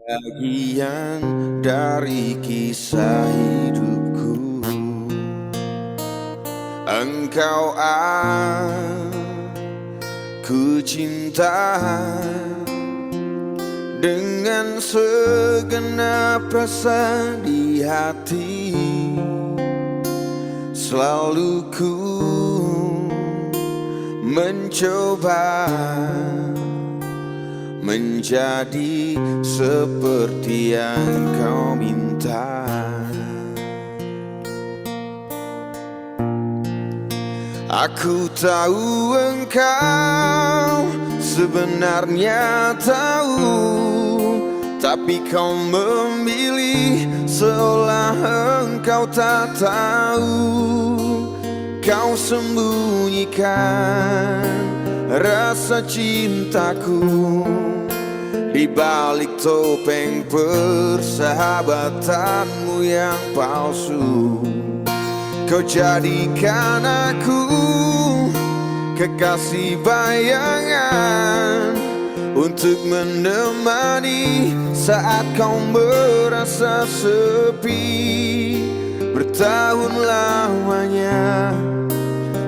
bagian dari kisah hidupku. Engkau aku cinta dengan segenap rasa di hati. Selalu ku mencoba menjadi seperti yang kau minta. Aku tahu engkau sebenarnya tahu, tapi kau memilih seolah engkau tak tahu. Kau sembunyikan rasa cintaku di balik topeng persahabatanmu yang palsu. Kau jadikan aku kekasih bayangan untuk menemani saat kau merasa sepi. Bertahun lamanya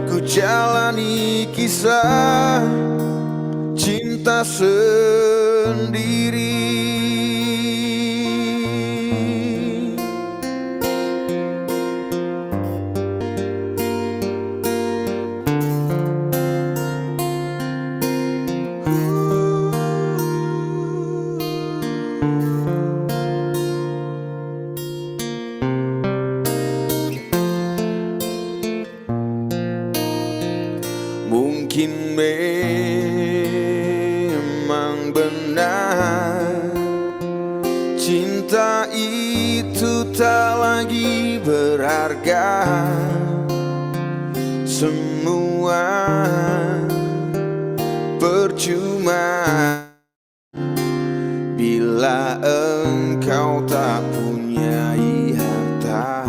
ku jalani kisah cinta sendiri. Mungkin memang benar cinta itu tak lagi berharga. Semua percuma bila engkau tak punya harta.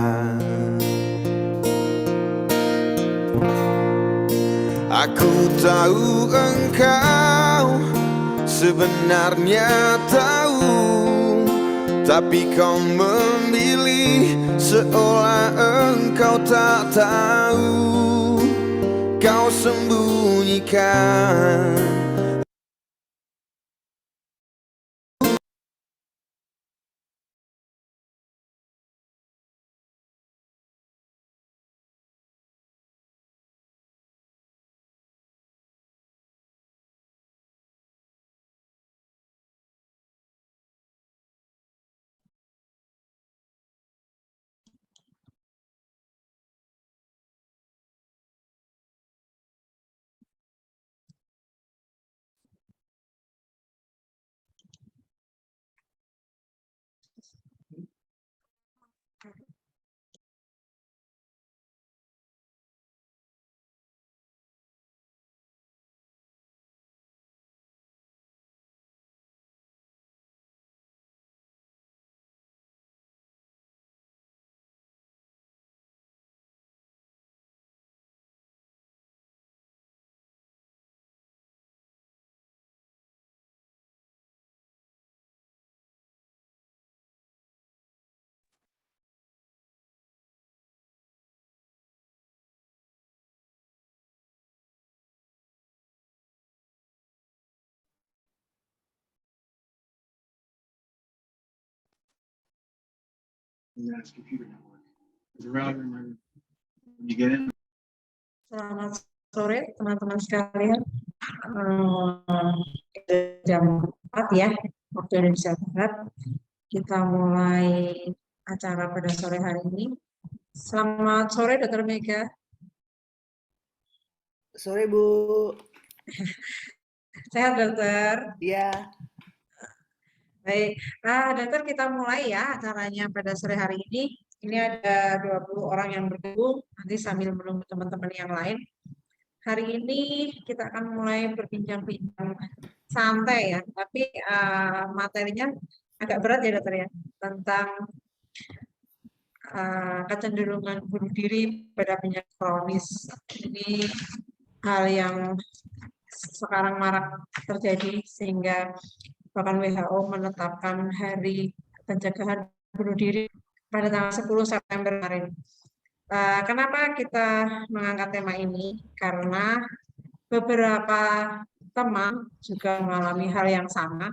Aku tahu engkau sebenarnya tahu, tapi kau memilih seolah engkau tak tahu. Kau sembunyikan Selamat sore teman-teman sekalian. Jam 4 ya, waktu Indonesia Barat. Kita mulai acara pada sore hari ini. Selamat sore Dr. Mega. Sore Bu. Sehat Dokter? Iya. Baik, Dokter kita mulai ya acaranya pada sore hari ini. Ini ada 20 orang yang bergabung, nanti sambil menunggu teman-teman yang lain. Hari ini kita akan mulai berbincang-bincang santai ya, tapi materinya agak berat ya Dokter ya, tentang kecenderungan bunuh diri pada penyakit kronis. Ini hal yang sekarang marak terjadi sehingga bahkan WHO menetapkan hari pencegahan bunuh diri pada tanggal 10 September kemarin. Kenapa kita mengangkat tema ini? Karena beberapa teman juga mengalami hal yang sama,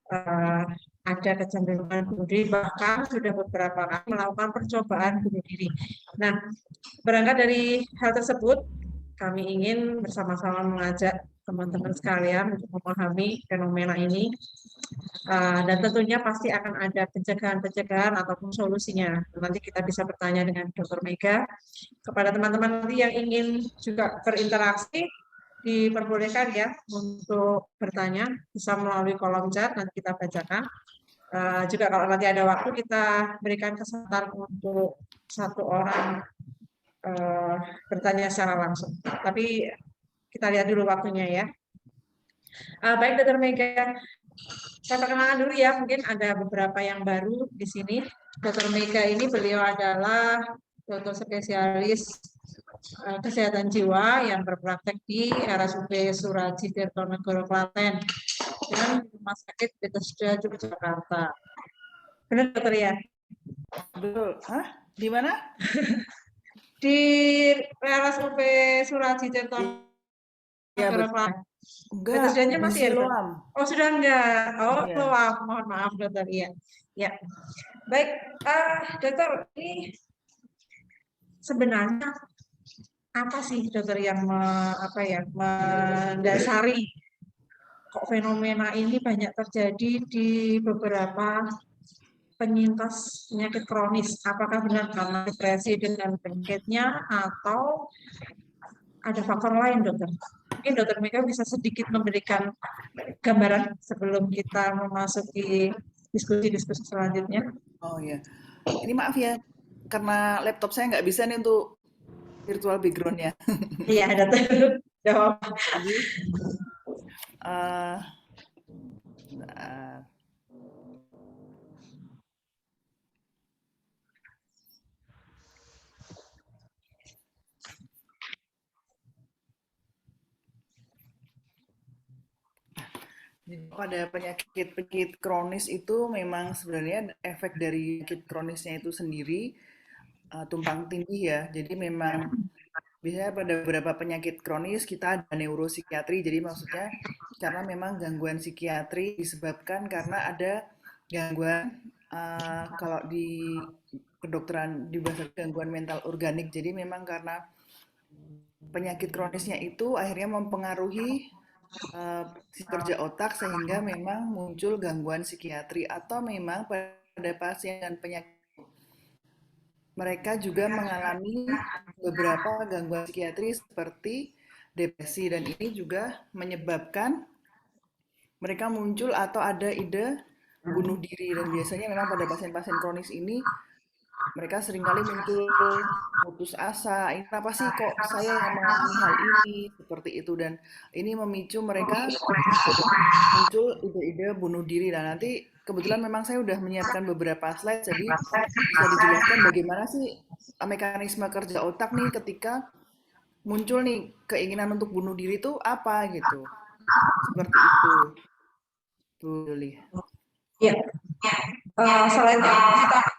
ada kecenderungan bunuh diri, bahkan sudah beberapa kali melakukan percobaan bunuh diri. Nah, berangkat dari hal tersebut, kami ingin bersama-sama mengajak teman-teman sekalian untuk memahami fenomena ini, dan tentunya pasti akan ada pencegahan-pencegahan ataupun solusinya. Nanti kita bisa bertanya dengan Dr. Mega. Kepada teman-teman nanti yang ingin juga berinteraksi, diperbolehkan ya untuk bertanya, bisa melalui kolom chat, nanti kita bacakan. Juga kalau nanti ada waktu, kita berikan kesempatan untuk satu orang bertanya secara langsung. Tapi kita lihat dulu waktunya ya. Baik, Dr. Mega, saya perkenalkan dulu ya, mungkin ada beberapa yang baru di sini. Dr. Mega ini beliau adalah dokter spesialis kesehatan jiwa yang berpraktek di RSUD Suraji Tirtonegoro Klaten dan Rumah Sakit Bethesda Yogyakarta. Benar dokter ya? Betul. Hah? Di mana? Di RSUD Suraji Tirtonegoro Klaten. Enggak, Bethesdanya masih ya, dokter? Siloam. Oh, sudah enggak. Oh, Iya. Siloam. Mohon maaf, dokter. Iya. Ya. Baik, dokter, ini sebenarnya apa sih dokter yang mendasari kok fenomena ini banyak terjadi di beberapa penyintas penyakit kronis? Apakah benar karena depresi dengan penyakitnya atau ada faktor lain, dokter? Mungkin dokter Mega bisa sedikit memberikan gambaran sebelum kita memasuki diskusi-diskusi selanjutnya. Oh ya, ini maaf ya, karena laptop saya nggak bisa nih untuk virtual background-nya. Iya, dokter. Jawab. Jadi, bentar. Pada penyakit kronis itu memang sebenarnya efek dari penyakit kronisnya itu sendiri tumpang tindih ya. Jadi memang biasanya pada beberapa penyakit kronis kita ada neuropsikiatri. Jadi maksudnya karena memang gangguan psikiatri disebabkan karena ada gangguan kalau di kedokteran di bahasa gangguan mental organik. Jadi memang karena penyakit kronisnya itu akhirnya mempengaruhi si kerja otak sehingga memang muncul gangguan psikiatri atau memang pada pasien dan penyakit mereka juga mengalami beberapa gangguan psikiatri seperti depresi dan ini juga menyebabkan mereka muncul atau ada ide bunuh diri dan biasanya memang pada pasien-pasien kronis ini mereka seringkali muncul putus asa, ini kenapa sih kok saya yang mengalami hal ini, seperti itu. Dan ini memicu mereka muncul ide-ide bunuh diri. Dan nanti kebetulan memang saya udah menyiapkan beberapa slide, jadi bisa dijelaskan bagaimana sih mekanisme kerja otak nih ketika muncul nih keinginan untuk bunuh diri itu apa gitu. Seperti itu. Tuh, Lili. Iya. Selain kita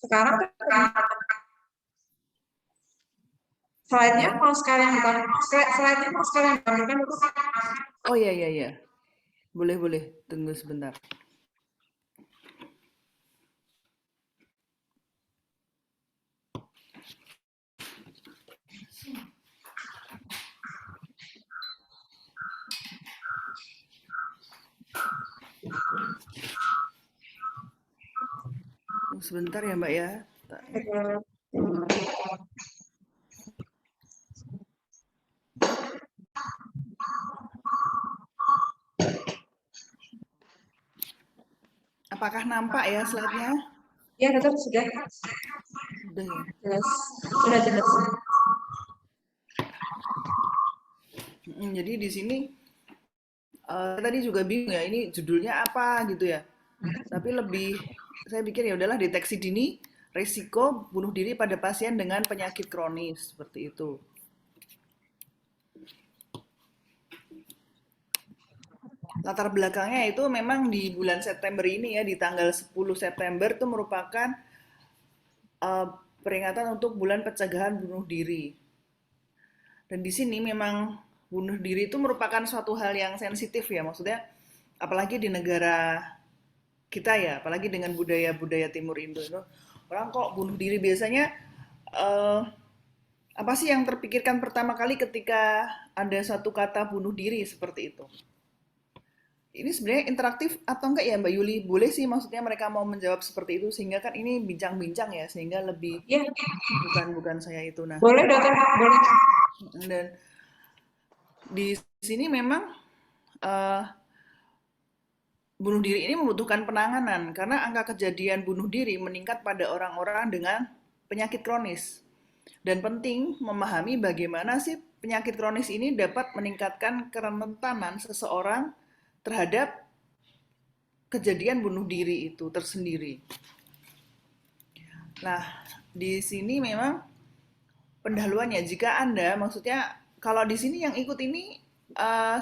sekarang slide-nya mau sekalian ditampilkan dulu. Oh iya. Boleh. Tunggu sebentar. Sebentar ya Mbak ya. Apakah nampak ya slide-nya? Ya, betul sudah. Sudah ya. Jelas. Sudah jelas. Jadi di sini tadi juga bingung ya ini judulnya apa gitu ya. Tapi lebih saya pikir ya udahlah deteksi dini risiko bunuh diri pada pasien dengan penyakit kronis seperti itu. latar belakangnya itu memang di bulan September ini ya, di tanggal 10 September itu merupakan uh, peringatan untuk bulan pencegahan bunuh diri. Dan di sini memang bunuh diri itu merupakan suatu hal yang sensitif ya, maksudnya apalagi di negara kita ya, apalagi dengan budaya-budaya Timur Indo itu, orang kok bunuh diri biasanya eh, apa sih yang terpikirkan pertama kali ketika ada satu kata bunuh diri seperti itu? Ini sebenarnya interaktif atau enggak ya Mbak Yuli? Boleh sih, maksudnya mereka mau menjawab seperti itu sehingga kan ini bincang-bincang ya, sehingga lebih Ya, bukan saya itu. Nah, boleh dokter, boleh. dan di sini memang eh, bunuh diri ini membutuhkan penanganan karena angka kejadian bunuh diri meningkat pada orang-orang dengan penyakit kronis. Dan penting memahami bagaimana sih penyakit kronis ini dapat meningkatkan kerentanan seseorang terhadap kejadian bunuh diri itu tersendiri. Nah, di sini memang pendahuluannya, jika Anda, maksudnya kalau di sini yang ikut ini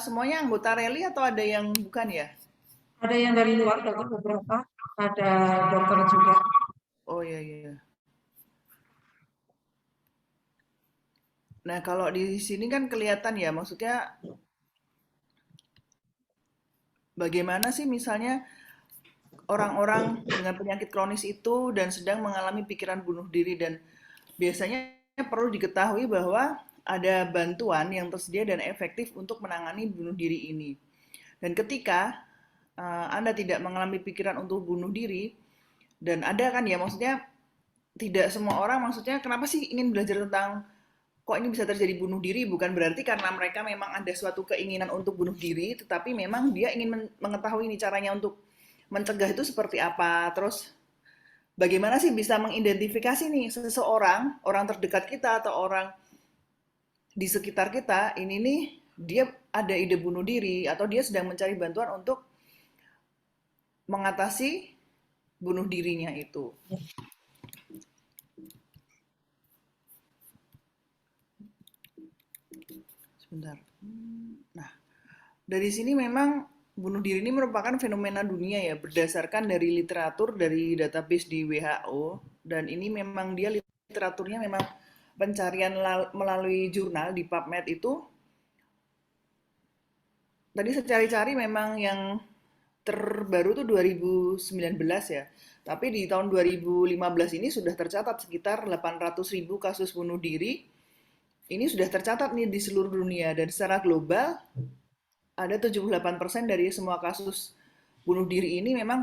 semuanya anggota reli atau ada yang bukan ya? Ada yang dari luar dokter beberapa, ada dokter juga. Oh iya iya. Nah, kalau di sini kan kelihatan ya, maksudnya bagaimana sih misalnya orang-orang dengan penyakit kronis itu dan sedang mengalami pikiran bunuh diri, dan biasanya perlu diketahui bahwa ada bantuan yang tersedia dan efektif untuk menangani bunuh diri ini. Dan ketika Anda tidak mengalami pikiran untuk bunuh diri, dan ada kan ya, maksudnya tidak semua orang, maksudnya kenapa sih ingin belajar tentang kok ini bisa terjadi bunuh diri, bukan berarti karena mereka memang ada suatu keinginan untuk bunuh diri, tetapi memang dia ingin mengetahui ini caranya untuk mencegah itu seperti apa. Terus bagaimana sih bisa mengidentifikasi nih seseorang, orang terdekat kita atau orang di sekitar kita, ini nih dia ada ide bunuh diri atau dia sedang mencari bantuan untuk mengatasi bunuh dirinya itu. Sebentar. Nah, dari sini memang bunuh diri ini merupakan fenomena dunia ya, berdasarkan dari literatur dari database di WHO, dan ini memang dia literaturnya memang pencarian melalui jurnal di PubMed itu. Tadi saya cari-cari memang yang terbaru tuh 2019 ya. Tapi di tahun 2015 ini sudah tercatat sekitar 800.000 kasus bunuh diri. Ini sudah tercatat nih di seluruh dunia, dan secara global ada 78% dari semua kasus bunuh diri ini memang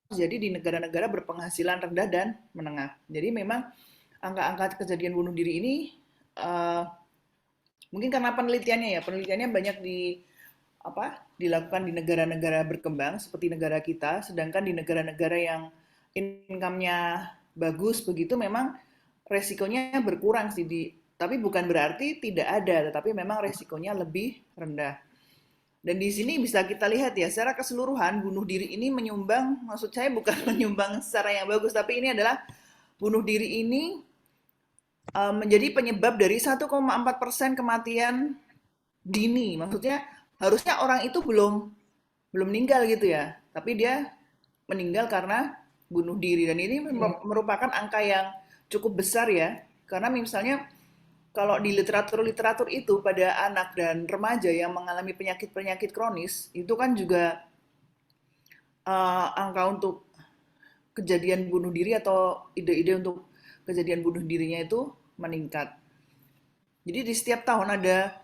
terjadi di negara-negara berpenghasilan rendah dan menengah. Jadi memang angka-angka kejadian bunuh diri ini uh, mungkin karena penelitiannya banyak dilakukan di negara-negara berkembang seperti negara kita, sedangkan di negara-negara yang income-nya bagus begitu memang resikonya berkurang sih, tapi bukan berarti tidak ada, tetapi memang resikonya lebih rendah. Dan di sini bisa kita lihat ya, secara keseluruhan bunuh diri ini menyumbang, maksud saya bukan menyumbang secara yang bagus, tapi ini adalah bunuh diri ini menjadi penyebab dari 1,4% kematian dini. Maksudnya harusnya orang itu belum meninggal gitu ya, tapi dia meninggal karena bunuh diri, dan ini merupakan angka yang cukup besar ya, karena misalnya kalau di literatur itu pada anak dan remaja yang mengalami penyakit-penyakit kronis itu kan juga angka untuk kejadian bunuh diri atau ide-ide untuk kejadian bunuh dirinya itu meningkat. Jadi di setiap tahun ada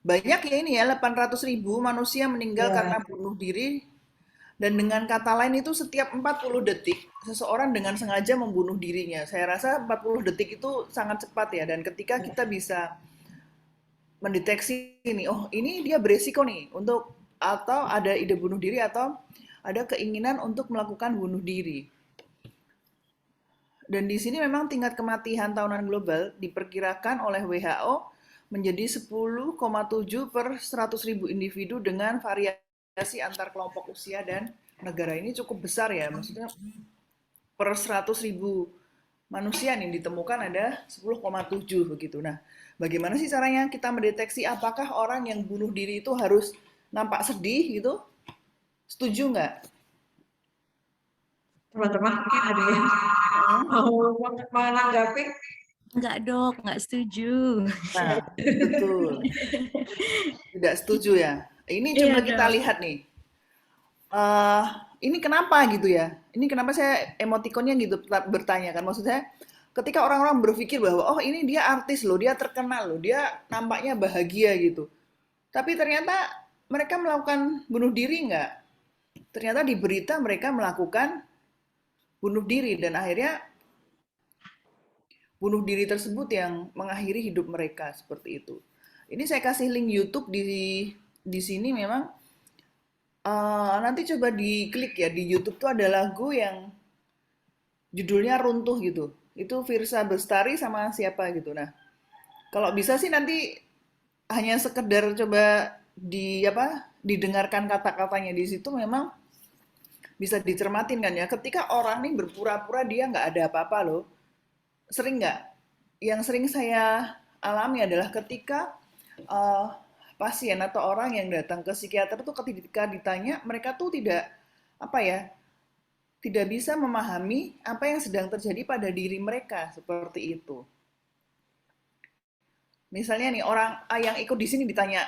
banyak ya ini ya, 800.000 manusia meninggal Ya, karena bunuh diri, dan dengan kata lain itu setiap 40 detik seseorang dengan sengaja membunuh dirinya. Saya rasa 40 detik itu sangat cepat ya, dan ketika kita bisa mendeteksi ini, oh ini dia beresiko nih untuk, atau ada ide bunuh diri atau ada keinginan untuk melakukan bunuh diri. Dan di sini memang tingkat kematian tahunan global diperkirakan oleh WHO menjadi 10,7 per 100.000 individu dengan variasi antar kelompok usia dan negara. Ini cukup besar ya, maksudnya per 100.000 manusia yang ditemukan ada 10,7 begitu. Nah, bagaimana sih caranya kita mendeteksi apakah orang yang bunuh diri itu harus nampak sedih gitu? Setuju nggak? Teman-teman mungkin ada yang Heeh. mau menanggapi? Enggak dok, enggak setuju. Nah, betul. Tidak setuju ya. Ini Iya coba kita dok. lihat nih. eh ini kenapa gitu ya? Ini kenapa saya emotikonnya gitu bertanya kan? Maksud saya, ketika orang-orang berpikir bahwa oh ini dia artis loh, dia terkenal loh, dia nampaknya bahagia gitu. Tapi ternyata mereka melakukan bunuh diri nggak? Ternyata di berita mereka melakukan bunuh diri dan akhirnya bunuh diri tersebut yang mengakhiri hidup mereka seperti itu. Ini saya kasih link YouTube di sini memang nanti coba diklik ya di YouTube tuh ada lagu yang judulnya Runtuh gitu. Itu Virsa Bestari sama siapa gitu. Nah, kalau bisa sih nanti hanya sekedar coba didengarkan kata-katanya di situ memang bisa dicermatin kan ya. Ketika orang nih berpura-pura dia nggak ada apa-apa loh. Sering nggak? Yang sering saya alami adalah ketika eh, pasien atau orang yang datang ke psikiater tuh ketika ditanya mereka tuh tidak apa ya tidak bisa memahami apa yang sedang terjadi pada diri mereka seperti itu. Misalnya nih orang yang ikut di sini ditanya,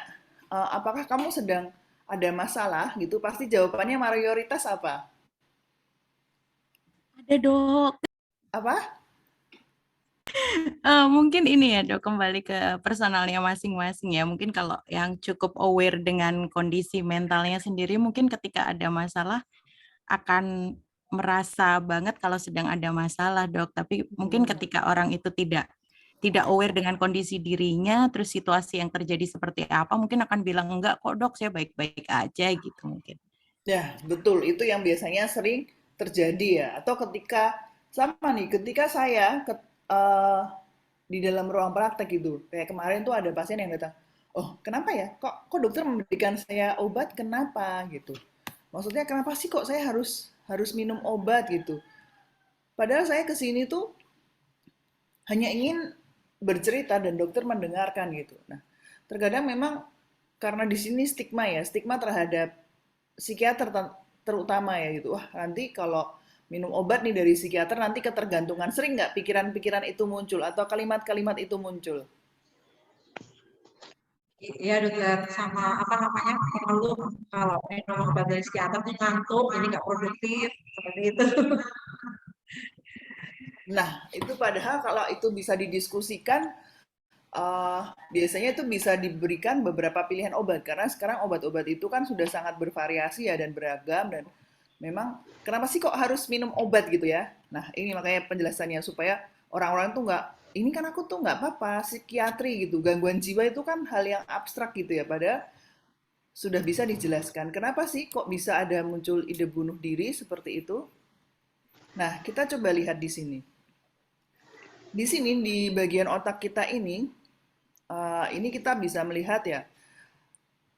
apakah kamu sedang ada masalah gitu, pasti jawabannya mayoritas apa? Ada dok. Apa? Mungkin ini ya dok, kembali ke personalnya masing-masing ya. Mungkin kalau yang cukup aware dengan kondisi mentalnya sendiri, mungkin ketika ada masalah akan merasa banget kalau sedang ada masalah dok. Tapi mungkin Hmm. ketika orang itu tidak aware dengan kondisi dirinya, terus situasi yang terjadi seperti apa, mungkin akan bilang enggak kok dok, saya baik-baik aja gitu mungkin. Ya, betul. Itu yang biasanya sering terjadi ya. Atau ketika sama nih, ketika saya di dalam ruang praktek gitu, kayak kemarin tuh ada pasien yang datang, oh kenapa ya? Kok dokter memberikan saya obat? Kenapa gitu? Maksudnya kenapa sih kok saya harus harus minum obat gitu? Padahal saya ke sini tuh hanya ingin bercerita dan dokter mendengarkan gitu. Nah, terkadang memang karena di sini stigma ya, stigma terhadap psikiater terutama ya gitu. Wah, nanti kalau minum obat nih dari psikiater nanti ketergantungan. Sering nggak pikiran-pikiran itu muncul atau kalimat-kalimat itu muncul? Iya dokter, sama apa namanya, mengeluh kalau minum obat dari psikiater tuh ngantuk, jadi nggak produktif, seperti itu. Nah, itu padahal kalau itu bisa didiskusikan, eh, biasanya itu bisa diberikan beberapa pilihan obat karena sekarang obat-obat itu kan sudah sangat bervariasi ya dan beragam dan memang kenapa sih kok harus minum obat gitu ya? Nah ini makanya penjelasannya supaya orang-orang tuh nggak ini kan aku tuh nggak apa-apa psikiatri gitu gangguan jiwa itu kan hal yang abstrak gitu ya padahal sudah bisa dijelaskan kenapa sih kok bisa ada muncul ide bunuh diri seperti itu? Nah kita coba lihat di sini. Di sini di bagian otak kita ini kita bisa melihat ya,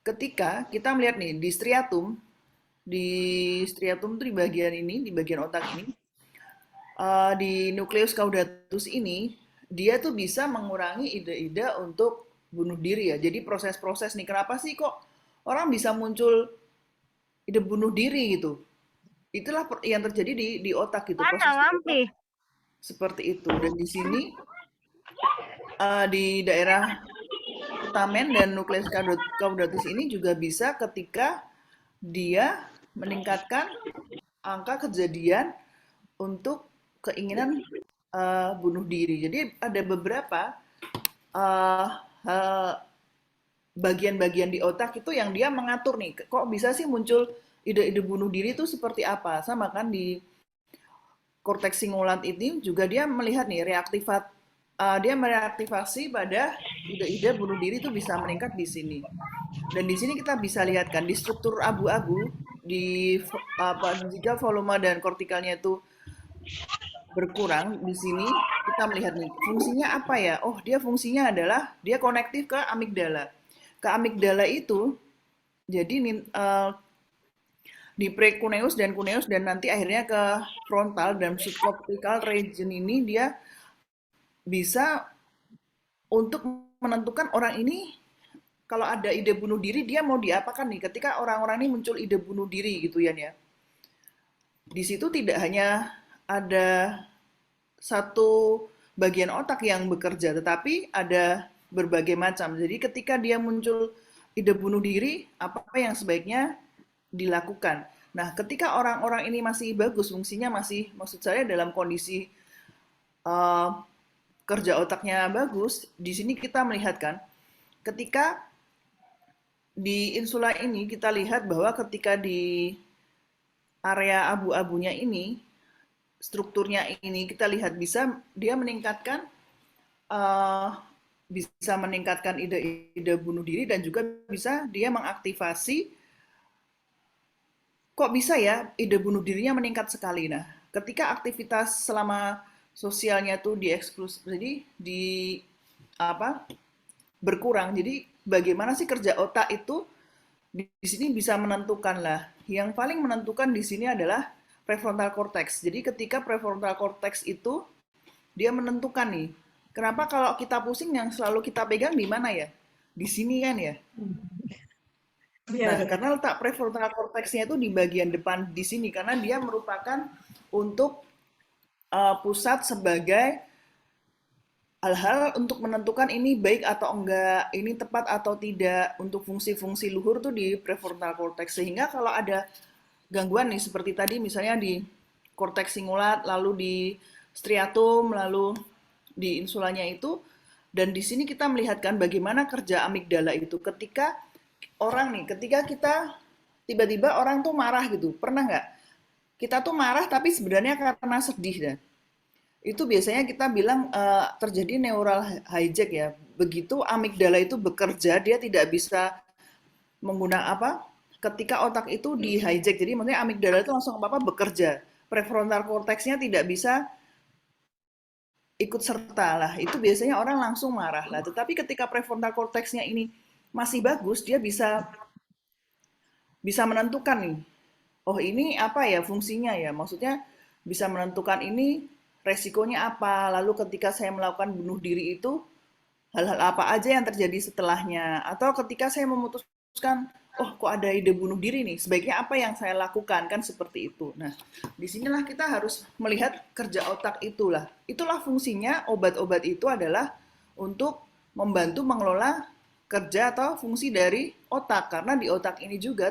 ketika kita melihat nih di striatum tuh di bagian ini, di bagian otak ini, di nukleus caudatus ini, dia tuh bisa mengurangi ide-ide untuk bunuh diri ya. Jadi proses-proses nih, kenapa sih kok orang bisa muncul ide bunuh diri gitu? Itulah yang terjadi di otak gitu, proses di otak seperti itu. Dan di sini di daerah putamen dan nukleus caudatus ini juga bisa ketika dia meningkatkan angka kejadian untuk keinginan bunuh diri. Jadi ada beberapa uh, uh, bagian-bagian di otak itu yang dia mengatur nih. Kok bisa sih muncul ide-ide bunuh diri itu seperti apa? Sama kan di korteks singulat ini juga dia melihat nih dia mereaktivasi pada ide-ide bunuh diri itu bisa meningkat di sini. Dan di sini kita bisa lihat kan di struktur abu-abu di jika volume dan kortikalnya itu berkurang di sini kita melihat nih fungsinya apa ya? Oh, dia fungsinya adalah dia konektif ke amigdala. Ke amigdala itu jadi di prekuneus dan kuneus dan nanti akhirnya ke frontal dan subcortical region ini dia bisa untuk menentukan orang ini kalau ada ide bunuh diri, dia mau diapakan nih? Ketika orang-orang ini muncul ide bunuh diri gitu ya. Di situ tidak hanya ada satu bagian otak yang bekerja, tetapi ada berbagai macam. Jadi ketika dia muncul ide bunuh diri, apa yang sebaiknya dilakukan. Nah, ketika orang-orang ini masih bagus, fungsinya masih, maksud saya dalam kondisi uh, kerja otaknya bagus, di sini kita melihat kan, ketika di insula ini kita lihat bahwa ketika di area abu-abunya ini, strukturnya ini kita lihat bisa dia meningkatkan uh, bisa meningkatkan ide-ide bunuh diri dan juga bisa dia mengaktifasi kok bisa ya ide bunuh dirinya meningkat sekali. Nah, ketika aktivitas selama sosialnya tuh dieksklus, jadi di apa berkurang. Jadi bagaimana sih kerja otak itu di sini bisa menentukan lah. Yang paling menentukan di sini adalah prefrontal cortex. Jadi ketika prefrontal cortex itu dia menentukan nih. Kenapa kalau kita pusing yang selalu kita pegang di mana ya? Di sini kan ya. Iya, Nah, benar. karena letak prefrontal cortex-nya itu di bagian depan di sini karena dia merupakan untuk pusat sebagai hal-hal untuk menentukan ini baik atau enggak, ini tepat atau tidak untuk fungsi-fungsi luhur tuh di prefrontal cortex. Sehingga kalau ada gangguan nih seperti tadi misalnya di cortex singulat, lalu di striatum, lalu di insulanya itu, dan di sini kita melihatkan bagaimana kerja amigdala itu ketika orang nih, ketika kita tiba-tiba orang tuh marah gitu, pernah nggak? Kita tuh marah tapi sebenarnya karena sedih dan itu biasanya kita bilang terjadi neural hijack ya. Begitu amigdala itu bekerja, dia tidak bisa menggunakan apa? Ketika otak itu di hijack, jadi maksudnya amigdala itu langsung apa bekerja. Prefrontal cortex-nya tidak bisa ikut serta lah. Itu biasanya orang langsung marah lah. Tetapi ketika prefrontal cortex-nya ini masih bagus, dia bisa bisa menentukan nih. Oh, ini apa ya fungsinya ya? Maksudnya bisa menentukan ini resikonya apa. Lalu ketika saya melakukan bunuh diri itu hal-hal apa aja yang terjadi setelahnya. Atau ketika saya memutuskan, oh kok ada ide bunuh diri nih, sebaiknya apa yang saya lakukan, kan seperti itu. Nah, disinilah kita harus melihat kerja otak itulah. Itulah fungsinya obat-obat itu adalah untuk membantu mengelola kerja atau fungsi dari otak. Karena di otak ini juga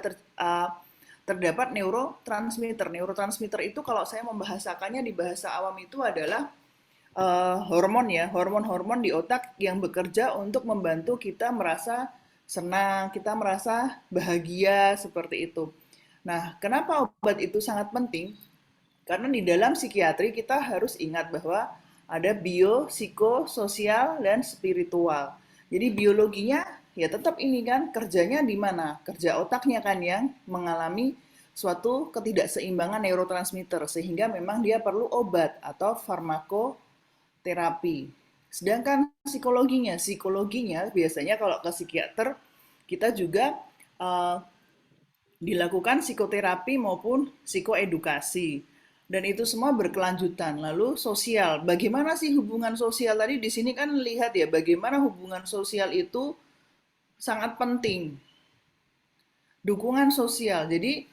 terdapat neurotransmitter. Neurotransmitter itu kalau saya membahasakannya di bahasa awam itu adalah hormon ya, hormon-hormon di otak yang bekerja untuk membantu kita merasa senang, kita merasa bahagia seperti itu. Nah, kenapa obat itu sangat penting? Karena di dalam psikiatri kita harus ingat bahwa ada bio, psikososial, dan spiritual. Jadi biologinya ya tetap ini kan kerjanya di mana? Kerja otaknya kan yang mengalami suatu ketidakseimbangan neurotransmitter sehingga memang dia perlu obat atau farmakoterapi. Sedangkan psikologinya biasanya kalau ke psikiater kita juga dilakukan psikoterapi maupun psikoedukasi. Dan itu semua berkelanjutan. Lalu sosial, bagaimana sih hubungan sosial tadi di sini kan lihat ya bagaimana hubungan sosial itu sangat penting. Dukungan sosial. Jadi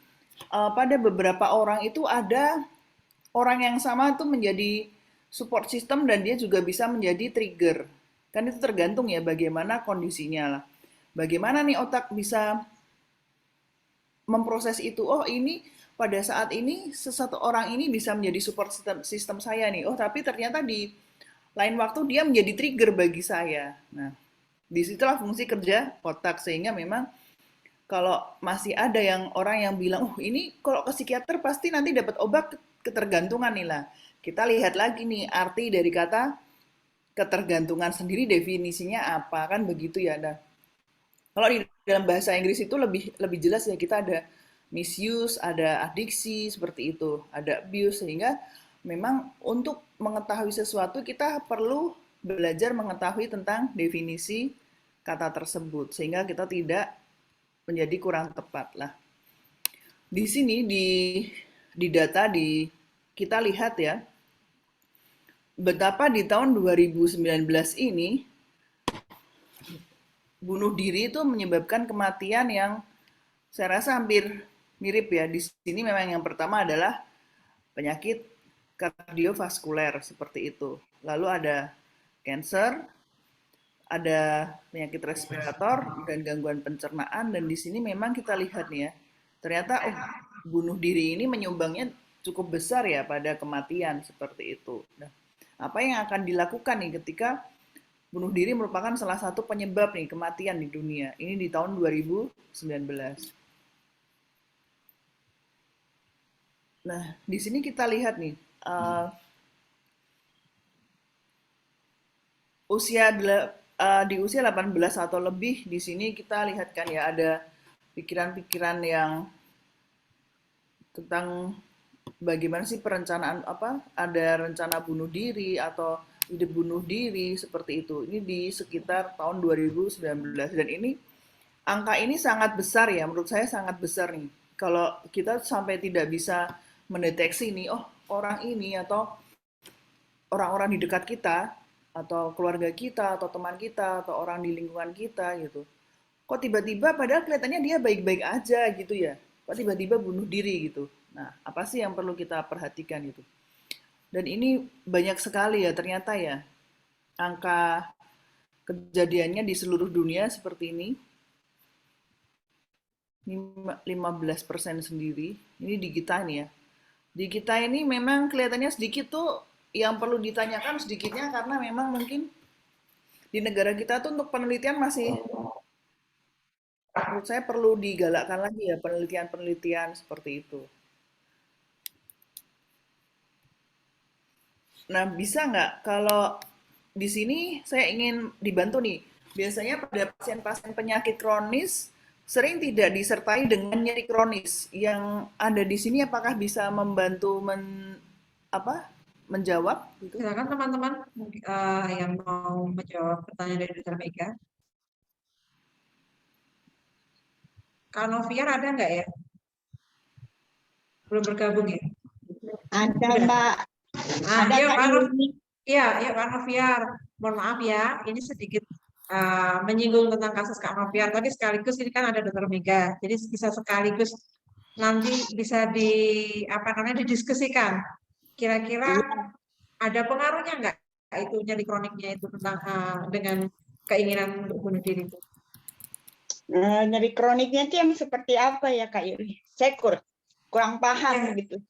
pada beberapa orang itu ada orang yang sama itu menjadi support system dan dia juga bisa menjadi trigger. Kan itu tergantung ya bagaimana kondisinya lah. Bagaimana nih otak bisa memproses itu. Oh ini pada saat ini sesuatu orang ini bisa menjadi support system saya nih. Oh tapi ternyata di lain waktu dia menjadi trigger bagi saya. Nah, disitulah fungsi kerja otak sehingga memang kalau masih ada yang orang yang bilang, oh ini kalau ke psikiater pasti nanti dapat obat ketergantungan nih lah. Kita lihat lagi nih arti dari kata ketergantungan sendiri definisinya apa kan begitu ya. Nah, kalau di dalam bahasa Inggris itu lebih jelas ya kita ada misuse, ada adiksi seperti itu, ada abuse sehingga memang untuk mengetahui sesuatu kita perlu belajar mengetahui tentang definisi kata tersebut sehingga kita tidak menjadi kurang tepat lah. Di sini di data kita lihat ya betapa di tahun 2019 ini bunuh diri itu menyebabkan kematian yang saya rasa hampir mirip ya. Di sini memang yang pertama adalah penyakit kardiovaskuler seperti itu. Lalu ada cancer, ada penyakit respirator dan gangguan pencernaan, dan di sini memang kita lihat nih ya, ternyata bunuh diri ini menyumbangnya cukup besar ya pada kematian seperti itu. Nah, apa yang akan dilakukan nih ketika bunuh diri merupakan salah satu penyebab nih kematian di dunia. Ini di tahun 2019. Nah, di sini kita lihat nih, di usia 18 atau lebih, di sini kita lihat kan ya ada pikiran-pikiran yang tentang bagaimana sih perencanaan ada rencana bunuh diri atau ide bunuh diri seperti itu. Ini di sekitar tahun 2019 dan ini angka ini sangat besar ya, menurut saya sangat besar nih. Kalau kita sampai tidak bisa mendeteksi nih, orang ini atau orang-orang di dekat kita atau keluarga kita atau teman kita atau orang di lingkungan kita gitu. Kok tiba-tiba padahal kelihatannya dia baik-baik aja gitu ya. Kok tiba-tiba bunuh diri gitu. Nah, apa sih yang perlu kita perhatikan itu? Dan ini banyak sekali ya ternyata ya. Angka kejadiannya di seluruh dunia seperti ini. 15% sendiri. Ini di kita nih ya. Di kita ini memang kelihatannya sedikit tuh, yang perlu ditanyakan sedikitnya karena memang mungkin di negara kita tuh untuk penelitian masih, menurut saya perlu digalakkan lagi ya penelitian-penelitian seperti itu. Nah, bisa nggak kalau di sini saya ingin dibantu nih. Biasanya pada pasien-pasien penyakit kronis sering tidak disertai dengan nyeri kronis. Yang ada di sini apakah bisa membantu menjawab? Gitu? Silakan teman-teman yang mau menjawab pertanyaan dari Dr. Mega. Kak Noviar ada nggak ya? Belum bergabung ya? Ada, Mbak. Ada Kak Kak Yuni. Iya, Kak Noviar. Mohon maaf ya, ini sedikit menyinggung tentang kasus Kak Noviar, tapi sekaligus ini kan ada Dr. Mega, jadi bisa sekaligus nanti bisa didiskusikan. Kira-kira ada pengaruhnya nggak itu nyeri kroniknya itu tentang dengan keinginan untuk bunuh diri itu? Nyeri kroniknya itu yang seperti apa ya Kak Yuli? Saya kurang paham gitu.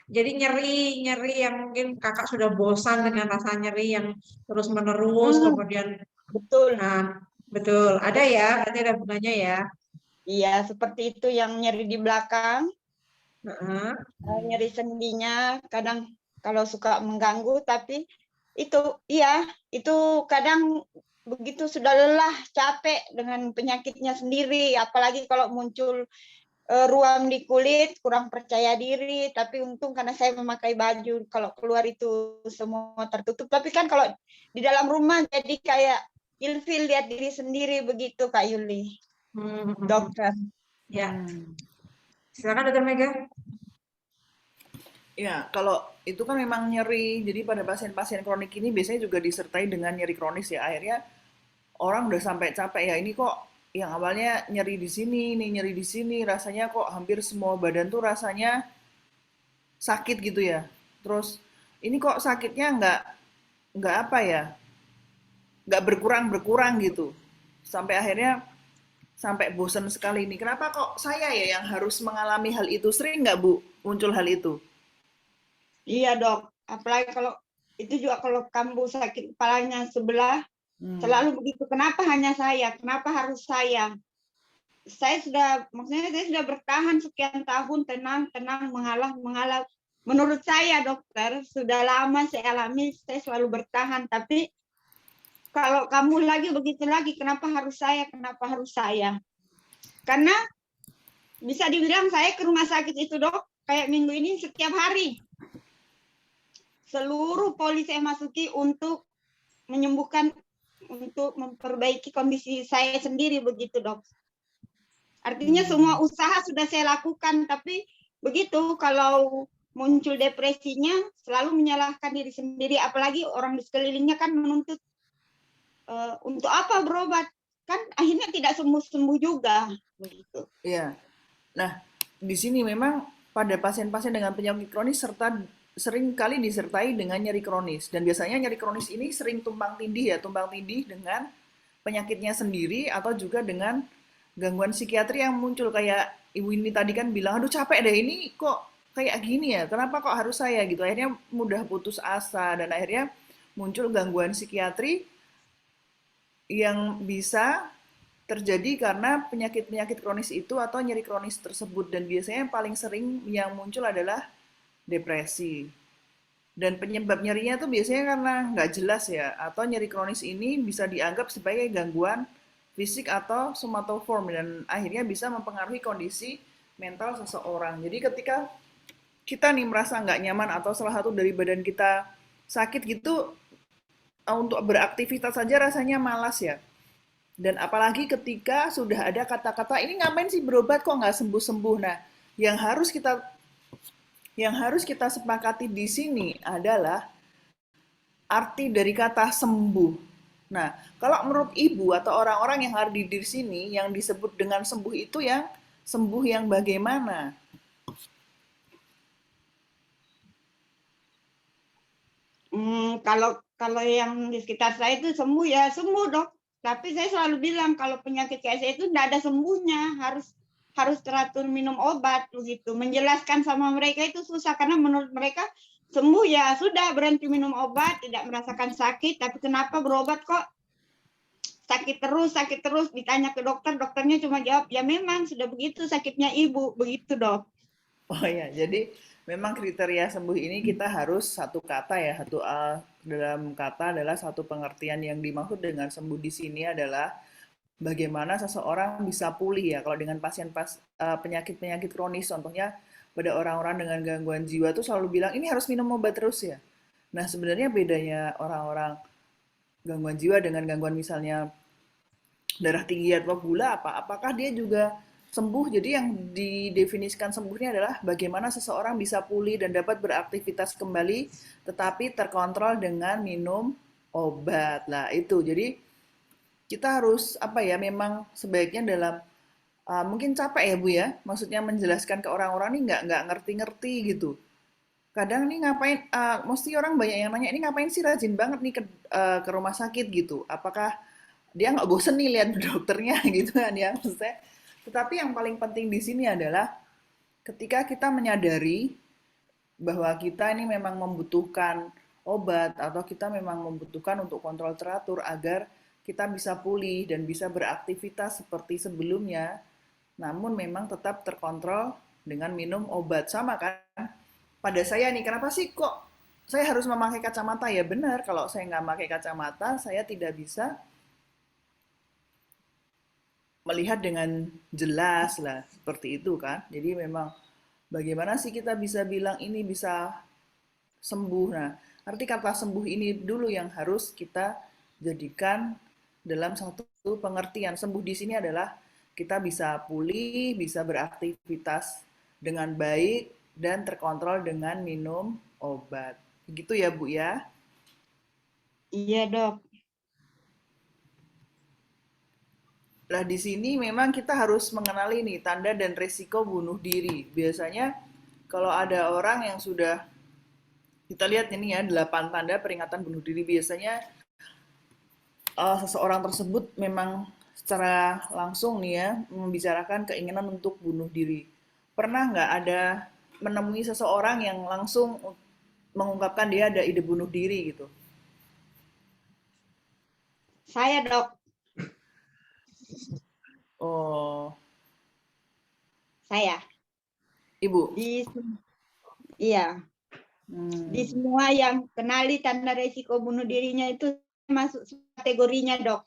Jadi nyeri yang mungkin kakak sudah bosan dengan rasa nyeri yang terus menerus, kemudian betul. Nah, betul. Ada ya, berarti ada bunganya ya. Iya, seperti itu yang nyeri di belakang. Nyeri sendinya kadang kalau suka mengganggu, tapi itu kadang begitu sudah lelah, capek dengan penyakitnya sendiri, apalagi kalau muncul ruam di kulit, kurang percaya diri, tapi untung karena saya memakai baju, kalau keluar itu semua tertutup, tapi kan kalau di dalam rumah jadi kayak ilfil lihat diri sendiri begitu Kak Yuli. Dokter. Ya. Silakan Dokter Mega. Ya, kalau itu kan memang nyeri, jadi pada pasien-pasien kronik ini biasanya juga disertai dengan nyeri kronis ya, akhirnya orang udah sampai capek ya, ini kok yang awalnya nyeri di sini, nih nyeri di sini, rasanya kok hampir semua badan tuh rasanya sakit gitu ya. Terus ini kok sakitnya nggak apa ya, nggak berkurang gitu. Sampai akhirnya sampai bosan sekali ini. Kenapa kok saya ya yang harus mengalami hal itu? Sering nggak Bu muncul hal itu? Iya Dok, apalagi kalau itu juga kalau kambuh sakit kepalanya sebelah. Selalu begitu. Kenapa hanya saya? Kenapa harus saya? Saya sudah bertahan sekian tahun tenang, mengalah. Menurut saya dokter, sudah lama saya alami, saya selalu bertahan. Tapi kalau kamu lagi begitu lagi, kenapa harus saya? Kenapa harus saya? Karena bisa dibilang saya ke rumah sakit itu dok, kayak minggu ini setiap hari. Seluruh polis saya masuki untuk menyembuhkan, untuk memperbaiki kondisi saya sendiri begitu dok. Artinya semua usaha sudah saya lakukan, tapi begitu kalau muncul depresinya selalu menyalahkan diri sendiri, apalagi orang di sekelilingnya kan menuntut untuk apa berobat? kan akhirnya tidak sembuh-sembuh juga begitu. Iya. Nah, di sini memang pada pasien-pasien dengan penyakit kronis sering kali disertai dengan nyeri kronis, dan biasanya nyeri kronis ini sering tumpang tindih dengan penyakitnya sendiri atau juga dengan gangguan psikiatri yang muncul. Kayak Ibu ini tadi kan bilang, aduh capek deh ini kok kayak gini ya, kenapa kok harus saya gitu. Akhirnya mudah putus asa dan akhirnya muncul gangguan psikiatri yang bisa terjadi karena penyakit-penyakit kronis itu atau nyeri kronis tersebut. Dan biasanya yang paling sering yang muncul adalah depresi. Dan penyebab nyerinya tuh biasanya karena nggak jelas ya, atau nyeri kronis ini bisa dianggap sebagai gangguan fisik atau somatoform, dan akhirnya bisa mempengaruhi kondisi mental seseorang. Jadi ketika kita nih merasa nggak nyaman atau salah satu dari badan kita sakit gitu, untuk beraktivitas saja rasanya malas ya. Dan apalagi ketika sudah ada kata-kata, ini ngapain sih berobat kok nggak sembuh-sembuh. Nah, yang harus kita sepakati di sini adalah arti dari kata sembuh. Nah, kalau menurut Ibu atau orang-orang yang hadir di sini, yang disebut dengan sembuh itu yang sembuh yang bagaimana? Kalau yang di sekitar saya itu sembuh ya sembuh dok. Tapi saya selalu bilang kalau penyakit kayak saya itu tidak ada sembuhnya, harus teratur minum obat begitu. Menjelaskan sama mereka itu susah karena menurut mereka sembuh ya sudah berhenti minum obat, tidak merasakan sakit. Tapi kenapa berobat kok sakit terus? Ditanya ke dokter, dokternya cuma jawab ya memang sudah begitu sakitnya ibu begitu dok. Oh ya, jadi memang kriteria sembuh ini kita harus satu kata ya, dalam kata adalah satu pengertian. Yang dimaksud dengan sembuh di sini adalah bagaimana seseorang bisa pulih ya. Kalau dengan penyakit-penyakit kronis, contohnya pada orang-orang dengan gangguan jiwa tuh selalu bilang ini harus minum obat terus ya. Nah, sebenarnya bedanya orang-orang gangguan jiwa dengan gangguan misalnya darah tinggi atau gula apakah dia juga sembuh? Jadi yang didefinisikan sembuhnya adalah bagaimana seseorang bisa pulih dan dapat beraktivitas kembali tetapi terkontrol dengan minum obat. Lah itu. Jadi kita harus memang sebaiknya dalam mungkin capek ya Bu ya, maksudnya menjelaskan ke orang-orang ini nggak ngerti-ngerti gitu. Kadang nih ngapain, mesti orang banyak yang nanya, ini ngapain sih rajin banget nih ke rumah sakit gitu. Apakah dia nggak bosen nih lihat dokternya gitu kan ya, maksudnya. Tetapi yang paling penting di sini adalah ketika kita menyadari bahwa kita ini memang membutuhkan obat atau kita memang membutuhkan untuk kontrol teratur agar kita bisa pulih dan bisa beraktivitas seperti sebelumnya, namun memang tetap terkontrol dengan minum obat. Sama kan? Pada saya nih, kenapa sih kok saya harus memakai kacamata? Ya benar, kalau saya nggak pakai kacamata, saya tidak bisa melihat dengan jelas lah, seperti itu kan. Jadi memang bagaimana sih kita bisa bilang ini bisa sembuh? Nah, arti kata sembuh ini dulu yang harus kita jadikan dalam satu pengertian. Sembuh di sini adalah kita bisa pulih, bisa beraktivitas dengan baik, dan terkontrol dengan minum obat. Begitu ya Bu ya? Iya dok. Nah di sini memang kita harus mengenali nih tanda dan resiko bunuh diri. Biasanya kalau ada orang yang sudah, kita lihat ini ya 8 tanda peringatan bunuh diri, biasanya seseorang tersebut memang secara langsung nih ya membicarakan keinginan untuk bunuh diri. Pernah nggak ada menemui seseorang yang langsung mengungkapkan dia ada ide bunuh diri gitu? Saya dok. Oh. Saya. Ibu? Iya. Di semua yang kenali tanda resiko bunuh dirinya itu masuk kategorinya dok.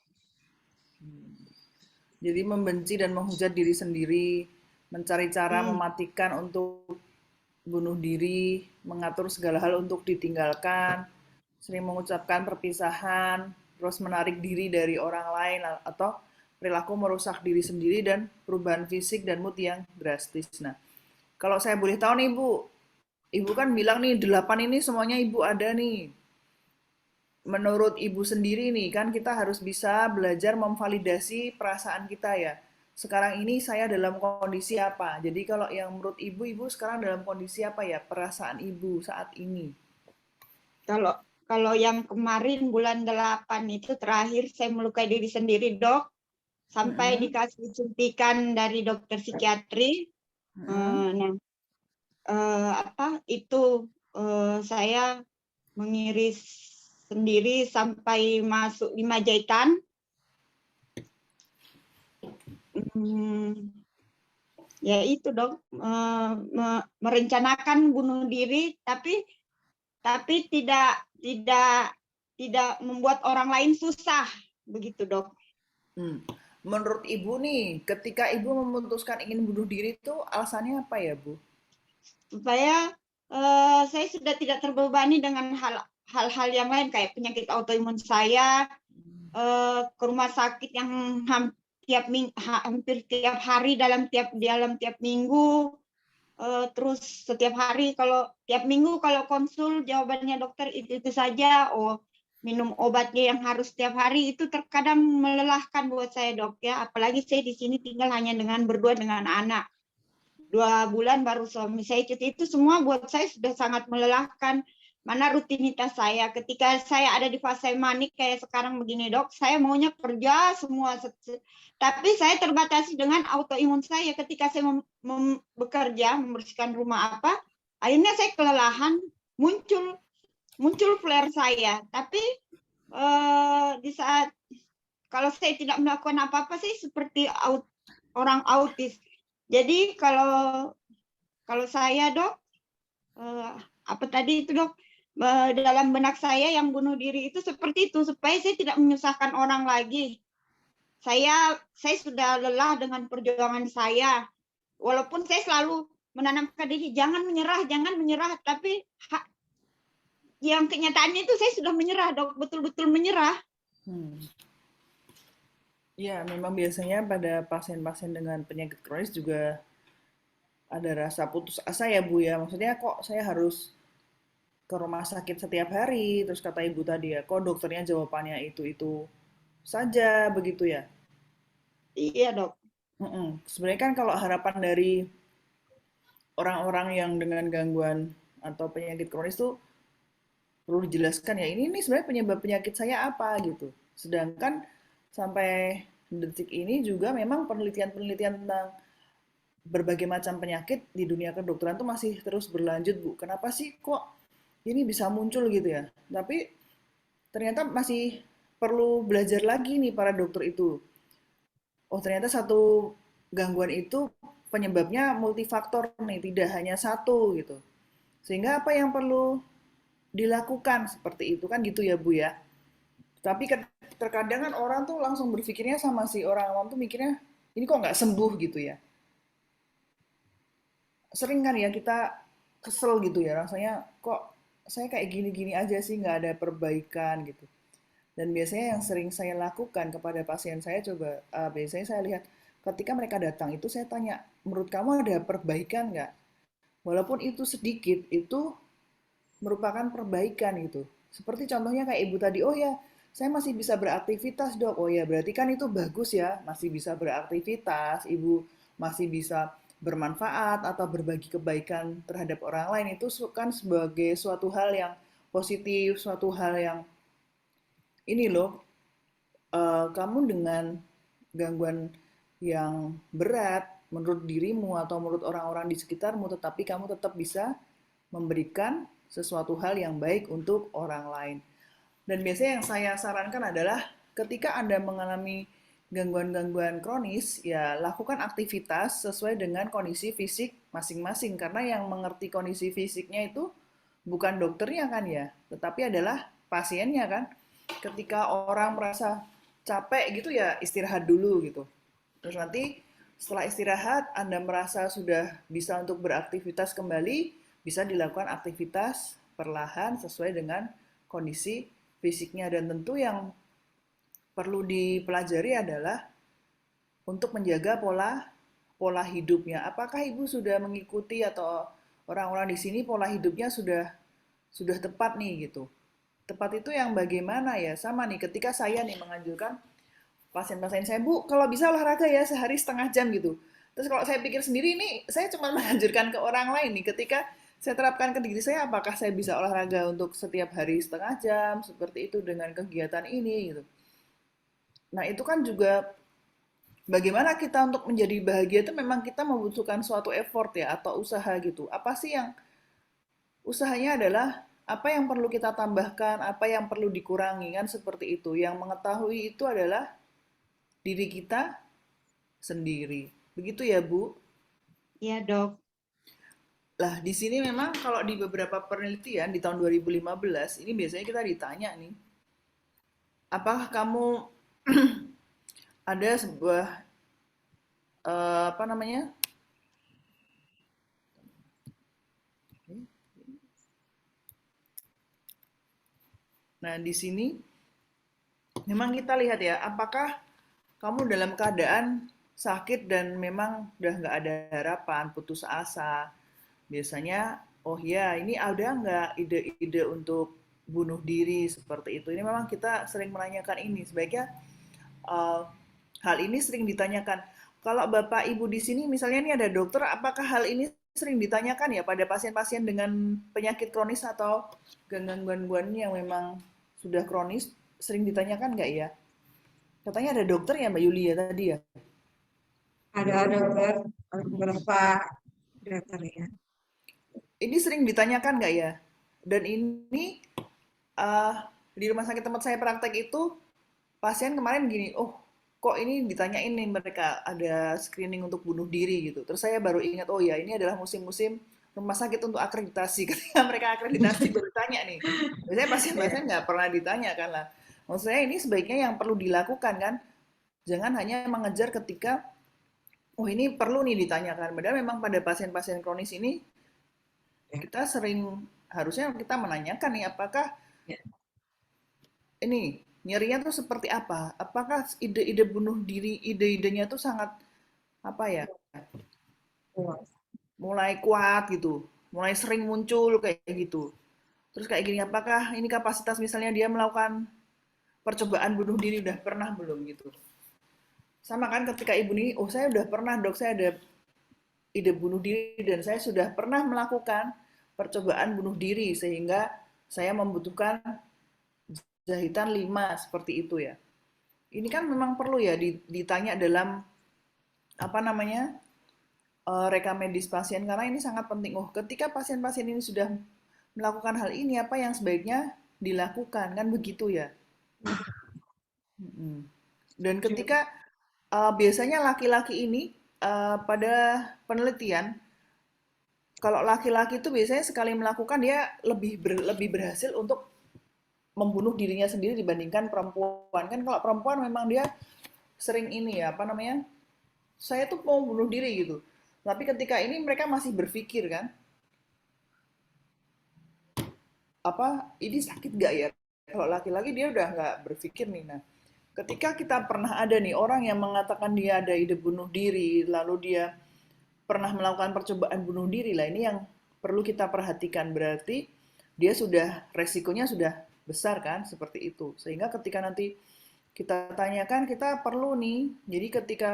Jadi membenci dan menghujat diri sendiri, mencari cara mematikan untuk bunuh diri, mengatur segala hal untuk ditinggalkan, sering mengucapkan perpisahan, terus menarik diri dari orang lain, atau perilaku merusak diri sendiri dan perubahan fisik dan mood yang drastis. Nah, kalau saya boleh tahu nih Bu, Ibu kan bilang nih 8 ini semuanya Ibu ada nih. menurut Ibu sendiri nih, kan kita harus bisa belajar memvalidasi perasaan kita ya. Sekarang ini saya dalam kondisi apa? Jadi kalau yang menurut Ibu, Ibu sekarang dalam kondisi apa ya? Perasaan Ibu saat ini. Kalau kalau yang kemarin bulan 8 itu terakhir saya melukai diri sendiri, Dok, sampai Mm-mm. dikasih suntikan dari dokter psikiatri. Mm-mm. Nah, itu saya mengiris sendiri sampai masuk 5 jahitan. Ya itu dong, merencanakan bunuh diri, tapi tidak membuat orang lain susah, begitu dok. Menurut Ibu nih, ketika Ibu memutuskan ingin bunuh diri itu alasannya apa ya, Bu? Supaya saya sudah tidak terbebani dengan hal-hal yang lain kayak penyakit autoimun saya, ke rumah sakit yang hampir tiap hari dalam tiap minggu, terus setiap hari kalau tiap minggu kalau konsul jawabannya dokter itu saja. Minum obatnya yang harus setiap hari itu terkadang melelahkan buat saya dok ya, apalagi saya di sini tinggal hanya berdua dengan anak. 2 bulan baru suami saya cuti, itu semua buat saya sudah sangat melelahkan. Mana rutinitas saya ketika saya ada di fase manik kayak sekarang begini dok, saya maunya kerja semua, tapi saya terbatasi dengan autoimun saya. Ketika saya bekerja membersihkan rumah akhirnya saya kelelahan, muncul flare saya. Tapi di saat kalau saya tidak melakukan apa-apa sih seperti orang autis. Jadi kalau saya dok, apa tadi itu dok, dalam benak saya yang bunuh diri itu seperti itu, supaya saya tidak menyusahkan orang lagi. Saya sudah lelah dengan perjuangan saya. Walaupun saya selalu menanamkan diri, jangan menyerah, tapi yang kenyataannya itu saya sudah menyerah dok, betul-betul menyerah. Ya, memang biasanya pada pasien-pasien dengan penyakit kronis juga ada rasa putus asa ya Bu ya. Maksudnya kok saya harus ke rumah sakit setiap hari, terus kata Ibu tadi ya, kok dokternya jawabannya itu saja begitu ya. Iya dok. Sebenarnya kan kalau harapan dari orang-orang yang dengan gangguan atau penyakit kronis tuh perlu dijelaskan ya, ini sebenarnya penyebab penyakit saya apa gitu. Sedangkan sampai detik ini juga memang penelitian-penelitian tentang berbagai macam penyakit di dunia kedokteran tuh masih terus berlanjut, Bu. Kenapa sih kok ini bisa muncul gitu ya? Tapi ternyata masih perlu belajar lagi nih para dokter itu. Oh, ternyata satu gangguan itu penyebabnya multifaktor nih, tidak hanya satu gitu. Sehingga apa yang perlu dilakukan seperti itu kan gitu ya Bu ya. Tapi terkadang kan orang tuh langsung berpikirnya sama si orang awam tuh mikirnya ini kok nggak sembuh gitu ya. Sering kan ya kita kesel gitu ya rasanya kok saya kayak gini-gini aja sih nggak ada perbaikan gitu. Dan biasanya yang sering saya lakukan kepada pasien saya biasanya saya lihat ketika mereka datang itu saya tanya menurut kamu ada perbaikan nggak? Walaupun itu sedikit itu merupakan perbaikan gitu. Seperti contohnya kayak ibu tadi, oh ya saya masih bisa beraktivitas dok, oh ya berarti kan itu bagus ya, masih bisa beraktivitas, ibu masih bisa bermanfaat atau berbagi kebaikan terhadap orang lain, itu kan sebagai suatu hal yang positif, suatu hal yang ini loh, kamu dengan gangguan yang berat menurut dirimu atau menurut orang-orang di sekitarmu, tetapi kamu tetap bisa memberikan sesuatu hal yang baik untuk orang lain. Dan biasanya yang saya sarankan adalah ketika Anda mengalami gangguan-gangguan kronis, ya lakukan aktivitas sesuai dengan kondisi fisik masing-masing. Karena yang mengerti kondisi fisiknya itu bukan dokternya kan ya, tetapi adalah pasiennya kan. Ketika orang merasa capek gitu ya istirahat dulu gitu. Terus nanti setelah istirahat Anda merasa sudah bisa untuk beraktivitas kembali, bisa dilakukan aktivitas perlahan sesuai dengan kondisi fisiknya. Dan tentu yang perlu dipelajari adalah untuk menjaga pola hidupnya. Apakah Ibu sudah mengikuti atau orang-orang di sini pola hidupnya sudah tepat nih gitu. tepat itu yang bagaimana ya? Sama nih, ketika saya nih menganjurkan pasien-pasien saya, Bu, kalau bisa olahraga ya sehari setengah jam gitu. Terus kalau saya pikir sendiri ini, saya cuma menganjurkan ke orang lain nih. Ketika saya terapkan ke diri saya, apakah saya bisa olahraga untuk setiap hari setengah jam, seperti itu dengan kegiatan ini gitu. Nah, itu kan juga bagaimana kita untuk menjadi bahagia itu memang kita membutuhkan suatu effort ya, atau usaha gitu. Apa sih yang usahanya adalah apa yang perlu kita tambahkan, apa yang perlu dikurangi kan seperti itu. Yang mengetahui itu adalah diri kita sendiri. Begitu ya, Bu? Iya, Dok. Lah, di sini memang kalau di beberapa penelitian di tahun 2015, ini biasanya kita ditanya nih, apakah kamu ada sebuah apa namanya? Nah, di sini memang kita lihat ya, apakah kamu dalam keadaan sakit dan memang udah nggak ada harapan, putus asa. Biasanya, oh ya, ini ada nggak ide-ide untuk bunuh diri seperti itu? Ini memang kita sering menanyakan ini. Sebaiknya hal ini sering ditanyakan. Kalau Bapak Ibu di sini, misalnya ini ada dokter, apakah hal ini sering ditanyakan ya pada pasien-pasien dengan penyakit kronis atau gangguan-gangguan yang memang sudah kronis, sering ditanyakan nggak ya? Katanya ada dokter ya Mbak Yulia tadi ya? Ada dokter, beberapa dokter ya. Ini sering ditanyakan nggak ya? Dan ini di rumah sakit tempat saya praktek itu, pasien kemarin gini, oh kok ini ditanyain nih mereka ada screening untuk bunuh diri gitu. Terus saya baru ingat, oh ya ini adalah musim-musim rumah sakit untuk akreditasi. Ketika mereka akreditasi baru tanya nih. Biasanya pasien-pasien nggak pernah ditanya kan lah. Maksud saya ini sebaiknya yang perlu dilakukan kan. Jangan hanya mengejar ketika, oh ini perlu nih ditanyakan. Padahal memang pada pasien-pasien kronis ini, kita sering, harusnya kita menanyakan nih apakah ini nyerinya tuh seperti apa? Apakah ide-ide bunuh diri, ide-idenya tuh sangat apa ya? Mulai kuat gitu, mulai sering muncul kayak gitu. Terus kayak gini, apakah ini kapasitas misalnya dia melakukan percobaan bunuh diri udah pernah belum gitu? Sama kan ketika ibu ini, oh saya udah pernah dok, saya ada ide bunuh diri dan saya sudah pernah melakukan percobaan bunuh diri sehingga saya membutuhkan jahitan 5 seperti itu ya. Ini kan memang perlu ya ditanya dalam apa namanya rekam medis pasien karena ini sangat penting. Oh, ketika pasien-pasien ini sudah melakukan hal ini apa yang sebaiknya dilakukan kan begitu ya. Dan ketika biasanya laki-laki ini pada penelitian kalau laki-laki itu biasanya sekali melakukan dia lebih berhasil untuk membunuh dirinya sendiri dibandingkan perempuan. Kan kalau perempuan memang dia sering ini ya, apa namanya, saya tuh mau bunuh diri gitu. Tapi ketika ini mereka masih berpikir kan, apa, ini sakit gak ya? Kalau laki-laki dia udah nggak berpikir nih. Nah, ketika kita pernah ada nih orang yang mengatakan dia ada ide bunuh diri, lalu dia pernah melakukan percobaan bunuh diri lah, ini yang perlu kita perhatikan. Berarti dia sudah, resikonya sudah besar kan, seperti itu. Sehingga ketika nanti kita tanyakan, kita perlu nih, jadi ketika,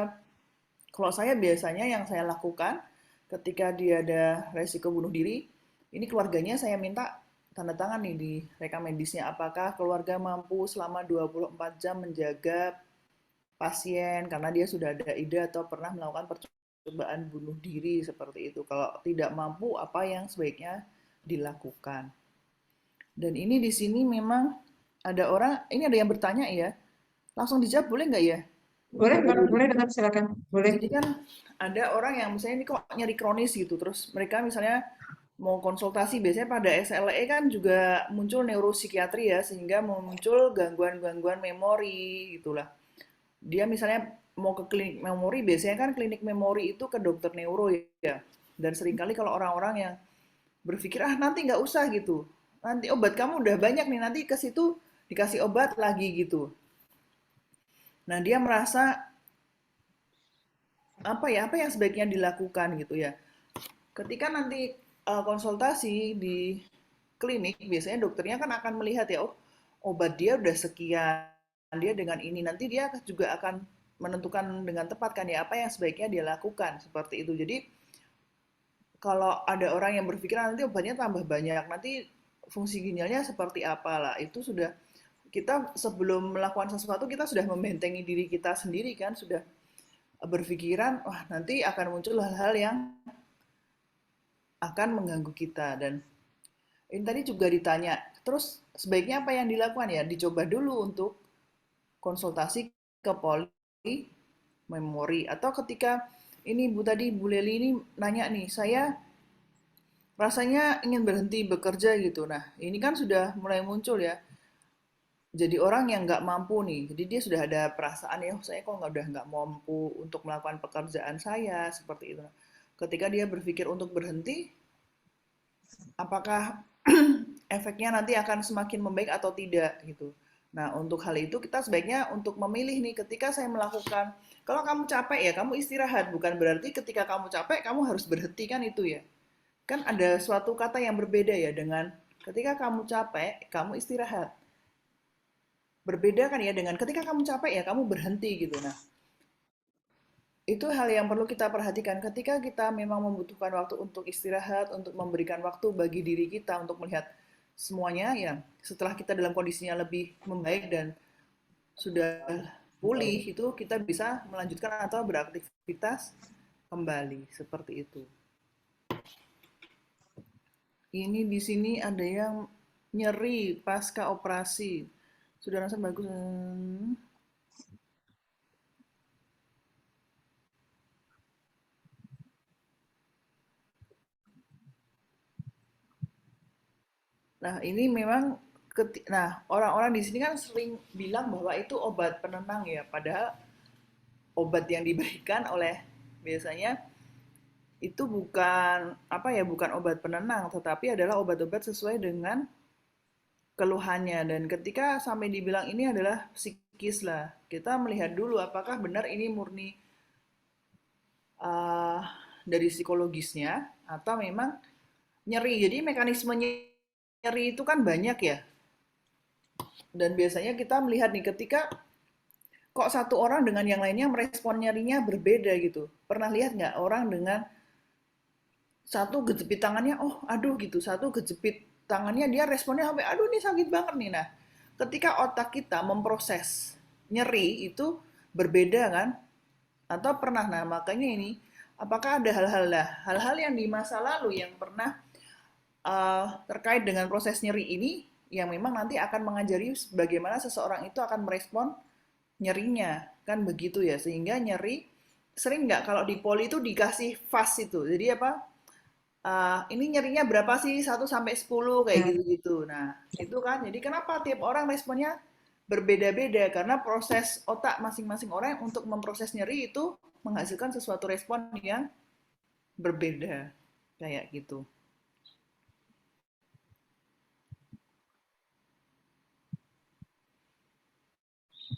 kalau saya biasanya yang saya lakukan, ketika dia ada resiko bunuh diri, ini keluarganya saya minta tanda tangan nih di rekam medisnya, apakah keluarga mampu selama 24 jam menjaga pasien, karena dia sudah ada ide atau pernah melakukan percobaan bunuh diri, seperti itu. Kalau tidak mampu, apa yang sebaiknya dilakukan. Dan ini di sini memang ada orang, ini ada yang bertanya ya, langsung dijawab boleh nggak ya? Boleh, boleh dengan silakan. Boleh. Jadi kan ada orang yang misalnya ini kok nyeri kronis gitu, terus mereka misalnya mau konsultasi, biasanya pada SLE kan juga muncul neuropsikiatri ya, sehingga muncul gangguan-gangguan memori gitulah. Dia misalnya mau ke klinik memori, biasanya kan klinik memori itu ke dokter neuro ya. Dan seringkali kalau orang-orang yang berpikir, ah nanti nggak usah gitu, nanti obat kamu udah banyak nih, nanti ke situ dikasih obat lagi gitu. Nah, dia merasa apa yang sebaiknya dilakukan gitu ya. Ketika nanti konsultasi di klinik, biasanya dokternya kan akan melihat ya, oh obat dia udah sekian, dia dengan ini, nanti dia juga akan menentukan dengan tepat kan ya apa yang sebaiknya dia lakukan seperti itu. Jadi kalau ada orang yang berpikir nanti obatnya tambah banyak, nanti fungsi ginjalnya seperti apalah, itu sudah kita sebelum melakukan sesuatu kita sudah membentengi diri kita sendiri kan, sudah berpikiran wah nanti akan muncul hal-hal yang akan mengganggu kita. Dan ini tadi juga ditanya, terus sebaiknya apa yang dilakukan ya? Dicoba dulu untuk konsultasi ke poli memori, atau ketika ini Bu tadi Bu Leli ini nanya nih, saya rasanya ingin berhenti bekerja gitu. Nah, ini kan sudah mulai muncul ya. Jadi orang yang nggak mampu nih, jadi dia sudah ada perasaan ya, saya kok udah nggak mampu untuk melakukan pekerjaan saya seperti itu. Ketika dia berpikir untuk berhenti, apakah efeknya nanti akan semakin membaik atau tidak gitu. Nah, untuk hal itu kita sebaiknya untuk memilih nih ketika saya melakukan, kalau kamu capek ya kamu istirahat, bukan berarti ketika kamu capek kamu harus berhenti kan itu ya. Kan ada suatu kata yang berbeda ya dengan ketika kamu capek, kamu istirahat. Berbeda kan ya dengan ketika kamu capek ya kamu berhenti gitu. Nah, itu hal yang perlu kita perhatikan ketika kita memang membutuhkan waktu untuk istirahat, untuk memberikan waktu bagi diri kita untuk melihat semuanya ya. Setelah kita dalam kondisinya lebih membaik dan sudah pulih, itu kita bisa melanjutkan atau beraktivitas kembali seperti itu. Ini di sini ada yang nyeri pasca operasi. Sudah rasa bagus. Nah, ini memang nah, orang-orang di sini kan sering bilang bahwa itu obat penenang ya, padahal obat yang diberikan oleh biasanya itu bukan apa ya, bukan obat penenang, tetapi adalah obat-obat sesuai dengan keluhannya. Dan ketika sampai dibilang ini adalah psikis lah, kita melihat dulu apakah benar ini murni uh, dari psikologisnya atau memang nyeri. Jadi mekanisme nyeri itu kan banyak ya. Dan biasanya kita melihat nih ketika kok satu orang dengan yang lainnya merespon nyerinya berbeda gitu. Pernah lihat nggak orang dengan satu kejepit tangannya, oh aduh gitu, satu kejepit tangannya dia responnya sampai aduh ini sakit banget nih. Nah, ketika otak kita memproses nyeri itu berbeda kan? Atau pernah, nah makanya ini, apakah ada hal-hal yang di masa lalu yang pernah terkait dengan proses nyeri ini yang memang nanti akan mengajari bagaimana seseorang itu akan merespon nyerinya, kan begitu ya. Sehingga nyeri sering nggak kalau di poli itu dikasih fast itu, jadi apa, ini nyerinya berapa sih 1 sampai 10 kayak gitu-gitu. Nah itu kan, jadi kenapa tiap orang responnya berbeda-beda, karena proses otak masing-masing orang untuk memproses nyeri itu menghasilkan sesuatu respon yang berbeda kayak gitu.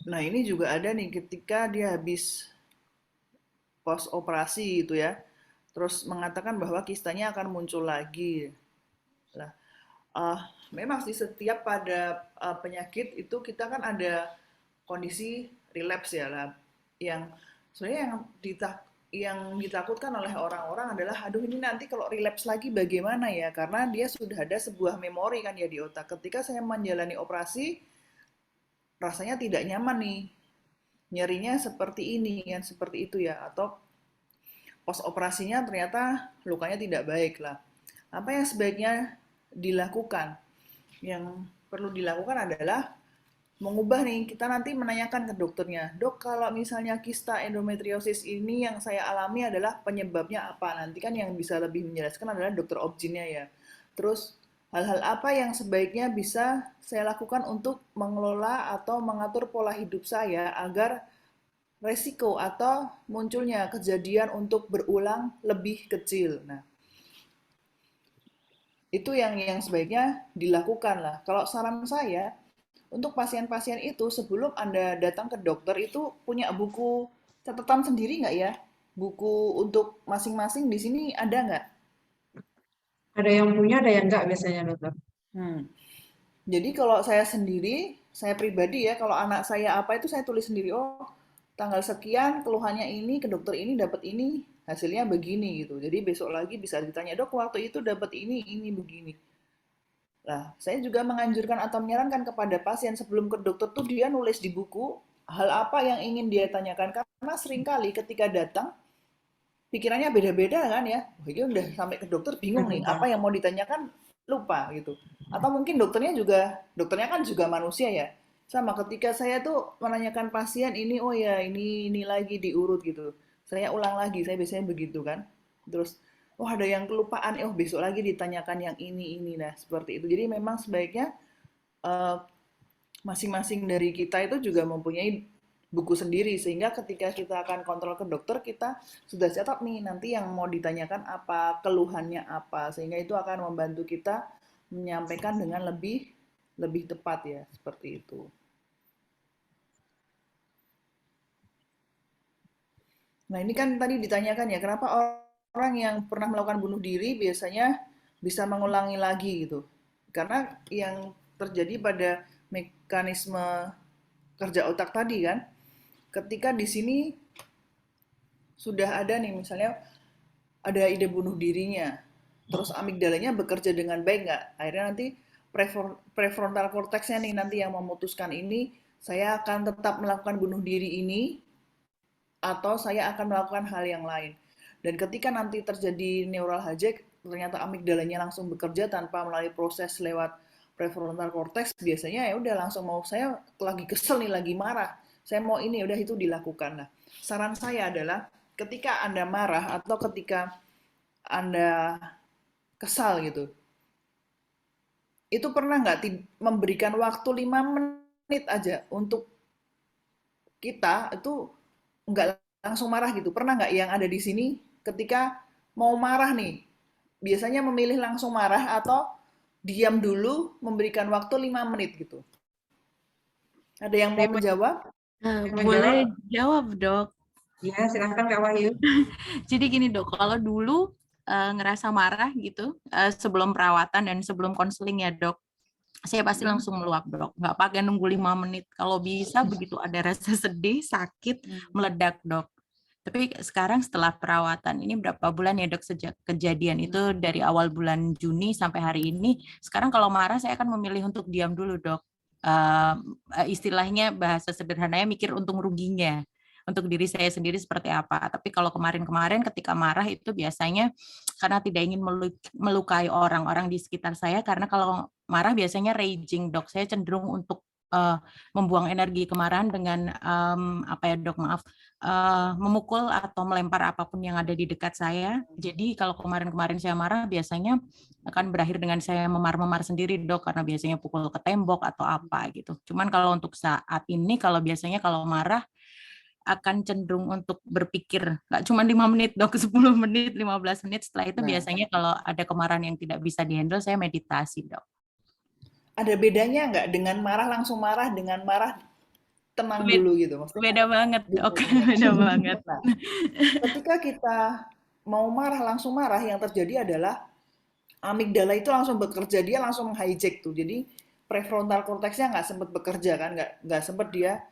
Nah, ini juga ada nih ketika dia habis pos operasi gitu ya. Terus mengatakan bahwa kistanya akan muncul lagi. Nah, memang sih setiap pada penyakit itu kita kan ada kondisi relapse ya lah. Yang sebenarnya yang ditakutkan oleh orang-orang adalah aduh ini nanti kalau relapse lagi bagaimana ya? Karena dia sudah ada sebuah memori kan ya di otak. Ketika saya menjalani operasi rasanya tidak nyaman nih, nyerinya seperti ini kan, seperti itu ya, atau pos operasinya ternyata lukanya tidak baik lah. Apa yang sebaiknya dilakukan? Yang perlu dilakukan adalah mengubah nih, kita nanti menanyakan ke dokternya, dok kalau misalnya kista endometriosis ini yang saya alami adalah penyebabnya apa? Nanti kan yang bisa lebih menjelaskan adalah dokter obgynnya ya. Terus hal-hal apa yang sebaiknya bisa saya lakukan untuk mengelola atau mengatur pola hidup saya agar resiko atau munculnya kejadian untuk berulang lebih kecil. Nah, itu yang sebaiknya dilakukan lah. Kalau saran saya, untuk pasien-pasien itu sebelum Anda datang ke dokter itu punya buku catatan sendiri nggak ya? Buku untuk masing-masing di sini ada nggak? Ada yang punya, ada yang enggak biasanya dokter. Jadi kalau saya sendiri, saya pribadi ya, kalau anak saya apa itu saya tulis sendiri. Oh, tanggal sekian keluhannya ini ke dokter ini dapat ini, hasilnya begini gitu. Jadi besok lagi bisa ditanya, dok waktu itu dapat ini begini. Nah, saya juga menganjurkan atau menyarankan kepada pasien sebelum ke dokter tuh dia nulis di buku hal apa yang ingin dia tanyakan karena seringkali ketika datang pikirannya beda-beda kan ya. Oh, ini udah sampai ke dokter bingung nih, apa yang mau ditanyakan lupa gitu. Atau mungkin dokternya kan juga manusia ya. Sama ketika saya tuh menanyakan pasien ini, oh ya ini lagi diurut gitu. Saya ulang lagi, saya biasanya begitu kan. Terus, oh ada yang kelupaan, oh besok lagi ditanyakan yang ini. Nah seperti itu. Jadi memang sebaiknya eh, masing-masing dari kita itu juga mempunyai buku sendiri sehingga ketika kita akan kontrol ke dokter kita sudah catat nih nanti yang mau ditanyakan apa, keluhannya apa sehingga itu akan membantu kita menyampaikan dengan lebih lebih tepat ya seperti itu. Nah, ini kan tadi ditanyakan ya, kenapa orang yang pernah melakukan bunuh diri biasanya bisa mengulangi lagi gitu. Karena yang terjadi pada mekanisme kerja otak tadi kan, ketika di sini sudah ada nih misalnya ada ide bunuh dirinya, terus amigdalanya bekerja dengan baik nggak? Akhirnya nanti prefrontal cortexnya nih nanti yang memutuskan ini, saya akan tetap melakukan bunuh diri ini atau saya akan melakukan hal yang lain. Dan ketika nanti terjadi neural hijack, ternyata amigdalanya langsung bekerja tanpa melalui proses lewat prefrontal cortex, biasanya ya udah langsung mau saya lagi kesel nih, lagi marah, saya mau ini, udah itu dilakukan. Nah, saran saya adalah ketika Anda marah atau ketika Anda kesal gitu, itu pernah nggak memberikan waktu 5 menit aja untuk kita itu nggak langsung marah gitu. Pernah nggak yang ada di sini ketika mau marah nih, biasanya memilih langsung marah atau diam dulu memberikan waktu 5 menit gitu? Ada yang mau menjawab? Boleh jawab, Dok. Ya, silahkan Kak Wahyu. Jadi gini, Dok, kalau dulu ngerasa marah gitu sebelum perawatan dan sebelum konseling ya, Dok, saya pasti langsung meluap, Dok. Nggak pakai nunggu 5 menit. Kalau bisa begitu ada rasa sedih, sakit, meledak, Dok. Tapi sekarang setelah perawatan, ini berapa bulan ya, Dok, sejak kejadian itu dari awal bulan Juni sampai hari ini, sekarang kalau marah saya akan memilih untuk diam dulu, Dok. Istilahnya bahasa sederhananya mikir untung ruginya untuk diri saya sendiri seperti apa. Tapi kalau kemarin-kemarin ketika marah itu biasanya karena tidak ingin melukai orang-orang di sekitar saya, karena kalau marah biasanya raging, Dok. Saya cenderung untuk membuang energi kemarahan dengan apa ya, Dok, maaf, memukul atau melempar apapun yang ada di dekat saya. Jadi kalau kemarin-kemarin saya marah biasanya akan berakhir dengan saya memar-memar sendiri, Dok, karena biasanya pukul ke tembok atau apa gitu. Cuman kalau untuk saat ini kalau biasanya kalau marah akan cenderung untuk berpikir nggak cuma 5 menit, Dok, 10 menit, 15 menit. Setelah itu biasanya kalau ada kemarahan yang tidak bisa dihandle saya meditasi, Dok. Ada bedanya nggak dengan marah langsung marah dengan marah tenang dulu gitu? Maksudnya Beda banget, Dok. Beda banget. Nah, ketika kita mau marah langsung marah, yang terjadi adalah amigdala itu langsung bekerja, dia langsung menghijack tuh. Jadi prefrontal cortexnya nggak sempat bekerja kan, nggak sempat dia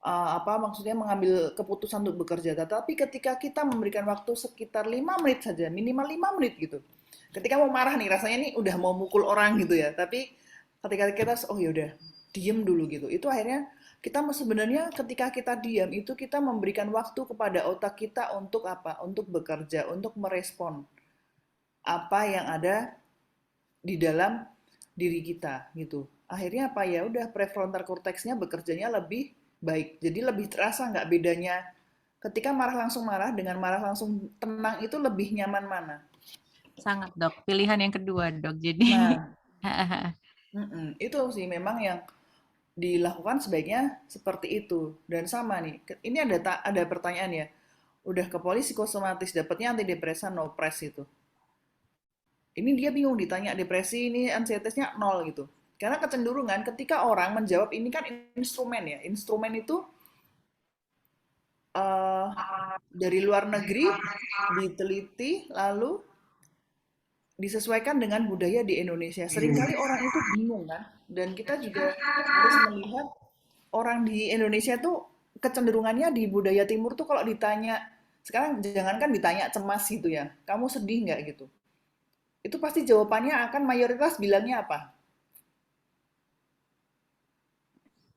apa maksudnya mengambil keputusan untuk bekerja. Tetapi ketika kita memberikan waktu sekitar 5 menit saja, minimal 5 menit gitu. Ketika mau marah nih, rasanya nih udah mau mukul orang gitu ya. Tapi ketika kita oh yaudah diem dulu gitu. Itu akhirnya kita sebenarnya ketika kita diam itu kita memberikan waktu kepada otak kita untuk apa? Untuk bekerja, untuk merespon apa yang ada di dalam diri kita gitu. Akhirnya apa ya udah prefrontal cortexnya bekerjanya lebih baik. Jadi lebih terasa nggak bedanya ketika marah langsung marah dengan marah langsung tenang itu lebih nyaman mana? Sangat, Dok. Pilihan yang kedua, Dok. Jadi Nah, itu sih memang yang dilakukan sebaiknya seperti itu. Dan sama nih, ini ada pertanyaan ya. Udah ke polisi psikosomatis dapatnya antidepresan no press itu. Ini dia bingung ditanya depresi ini ansietasnya nol gitu. Karena kecenderungan ketika orang menjawab ini kan instrumen ya. Instrumen itu dari luar negeri diteliti lalu disesuaikan dengan budaya di Indonesia. Seringkali orang itu bingung kan, dan kita juga harus melihat orang di Indonesia tuh kecenderungannya di budaya timur tuh kalau ditanya, sekarang jangankan ditanya cemas gitu ya, kamu sedih nggak gitu, itu pasti jawabannya akan mayoritas bilangnya apa?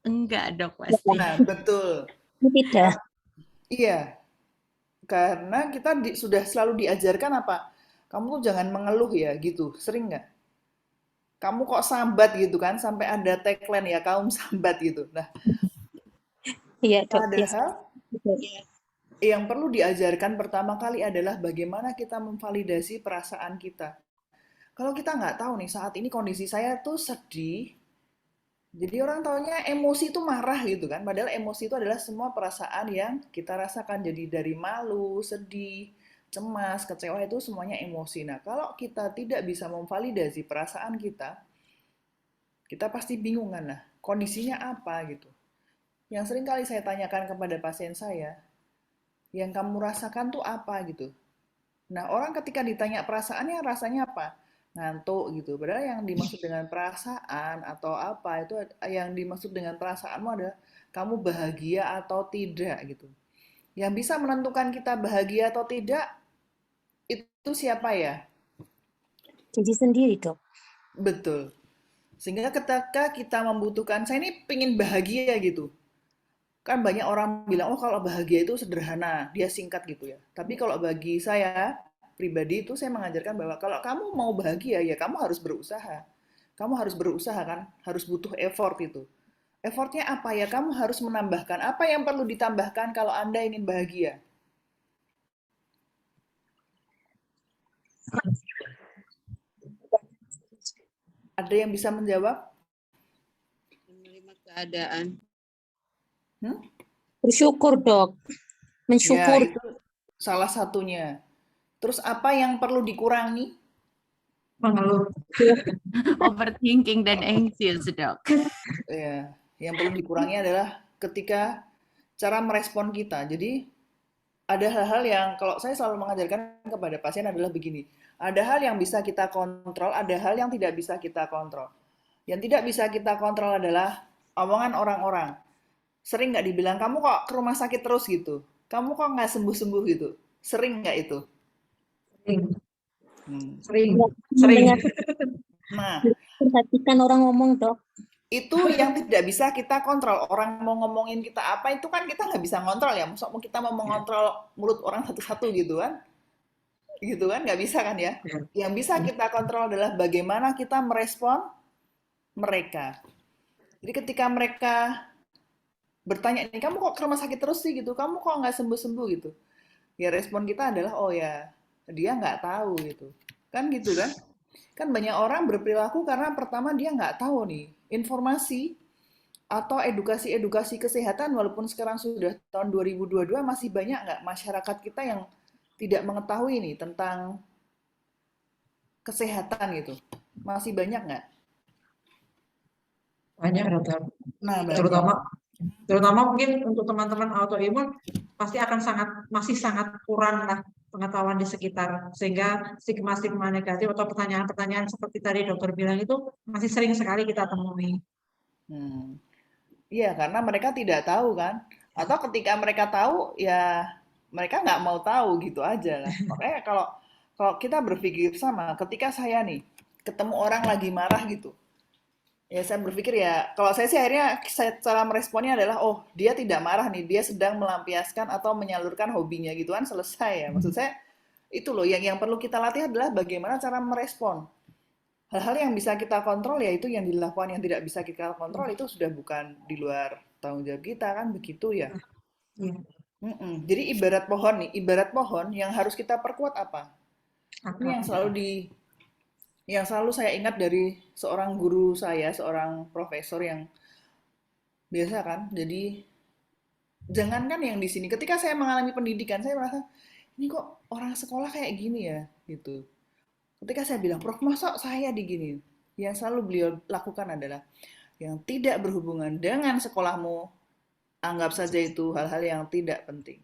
Enggak, Dok, pasti. Nah, betul. Tidak. Iya, karena kita sudah selalu diajarkan apa? Kamu tuh jangan mengeluh ya gitu, sering nggak? Kamu kok sambat gitu kan, sampai ada tagline ya, kaum sambat gitu. Nah, Iya, Dok. padahal yang perlu diajarkan pertama kali adalah bagaimana kita memvalidasi perasaan kita. Kalau kita nggak tahu nih, saat ini kondisi saya tuh sedih, jadi orang taunya emosi itu marah gitu kan. Padahal emosi itu adalah semua perasaan yang kita rasakan. Jadi dari malu, sedih, cemas, kecewa itu semuanya emosi. Nah, kalau kita tidak bisa memvalidasi perasaan kita pasti bingung kan. Nah, kondisinya apa gitu. Yang sering kali saya tanyakan kepada pasien saya, yang kamu rasakan tuh apa gitu. Nah, orang ketika ditanya perasaannya rasanya apa? Ngantuk gitu. Padahal yang dimaksud dengan perasaan atau apa itu yang dimaksud dengan perasaanmu adalah kamu bahagia atau tidak gitu. Yang bisa menentukan kita bahagia atau tidak itu siapa ya? Jadi sendiri, Dok. Betul. Sehingga ketika kita membutuhkan, saya ini pengen bahagia gitu. Kan banyak orang bilang, oh kalau bahagia itu sederhana, dia singkat gitu ya. Tapi kalau bagi saya pribadi itu saya mengajarkan bahwa kalau kamu mau bahagia ya kamu harus berusaha. Kamu harus berusaha kan, harus butuh effort itu. Effortnya apa ya? Kamu harus menambahkan. Apa yang perlu ditambahkan kalau Anda ingin bahagia? Ada yang bisa menjawab? Menerima keadaan. Bersyukur, Dok. Mensyukur. Ya, itu salah satunya. Terus apa yang perlu dikurangi? Mengeluh. Overthinking dan anxious, Dok. Ya, yang perlu dikurangi adalah ketika cara merespon kita. Jadi ada hal-hal yang kalau saya selalu mengajarkan kepada pasien adalah begini. Ada hal yang bisa kita kontrol, ada hal yang tidak bisa kita kontrol. Yang tidak bisa kita kontrol adalah omongan orang-orang. Sering nggak dibilang, kamu kok ke rumah sakit terus gitu? Kamu kok nggak sembuh-sembuh gitu? Sering nggak itu? Sering. Mendengar, Nah, perhatikan orang ngomong, Dok. itu yang tidak bisa kita kontrol. Orang mau ngomongin kita apa itu kan kita nggak bisa ngontrol ya. Maksudnya kita mau mengontrol mulut orang satu-satu gitu kan? Gitu kan? Nggak bisa kan ya? Yang bisa kita kontrol adalah bagaimana kita merespon mereka. Jadi ketika mereka bertanya nih, kamu kok ke rumah sakit terus sih gitu? Kamu kok nggak sembuh-sembuh gitu? Ya respon kita adalah, oh ya dia nggak tahu gitu. Kan gitu kan? Kan banyak orang berperilaku karena pertama dia nggak tahu nih informasi atau edukasi-edukasi kesehatan walaupun sekarang sudah tahun 2022 masih banyak nggak masyarakat kita yang tidak mengetahui nih tentang kesehatan gitu. Masih banyak nggak? Banyak, Dokter. Nah, Terutama mungkin untuk teman-teman autoimun pasti akan masih sangat kurang lah pengetahuan di sekitar, sehingga stigma-stigma negatif atau pertanyaan-pertanyaan seperti tadi dokter bilang itu masih sering sekali kita temui. Iya, karena mereka tidak tahu kan, atau ketika mereka tahu ya mereka nggak mau tahu gitu aja lah. Makanya kalau kita berpikir sama, ketika saya nih ketemu orang lagi marah gitu, ya saya berpikir ya, kalau saya sih akhirnya cara meresponnya adalah, oh dia tidak marah nih, dia sedang melampiaskan atau menyalurkan hobinya gitu kan, selesai ya. Maksud saya itu loh, yang perlu kita latih adalah bagaimana cara merespon. Hal-hal yang bisa kita kontrol ya itu yang dilakukan, yang tidak bisa kita kontrol itu sudah bukan di luar tanggung jawab kita kan, begitu ya. Jadi ibarat pohon yang harus kita perkuat apa? Ini yang selalu saya ingat dari seorang guru saya, seorang profesor yang biasa kan. Jadi jangankan yang di sini, ketika saya mengalami pendidikan, saya merasa ini kok orang sekolah kayak gini ya gitu. Ketika saya bilang, Prof, masa saya digini? Yang selalu beliau lakukan adalah yang tidak berhubungan dengan sekolahmu, anggap saja itu hal-hal yang tidak penting.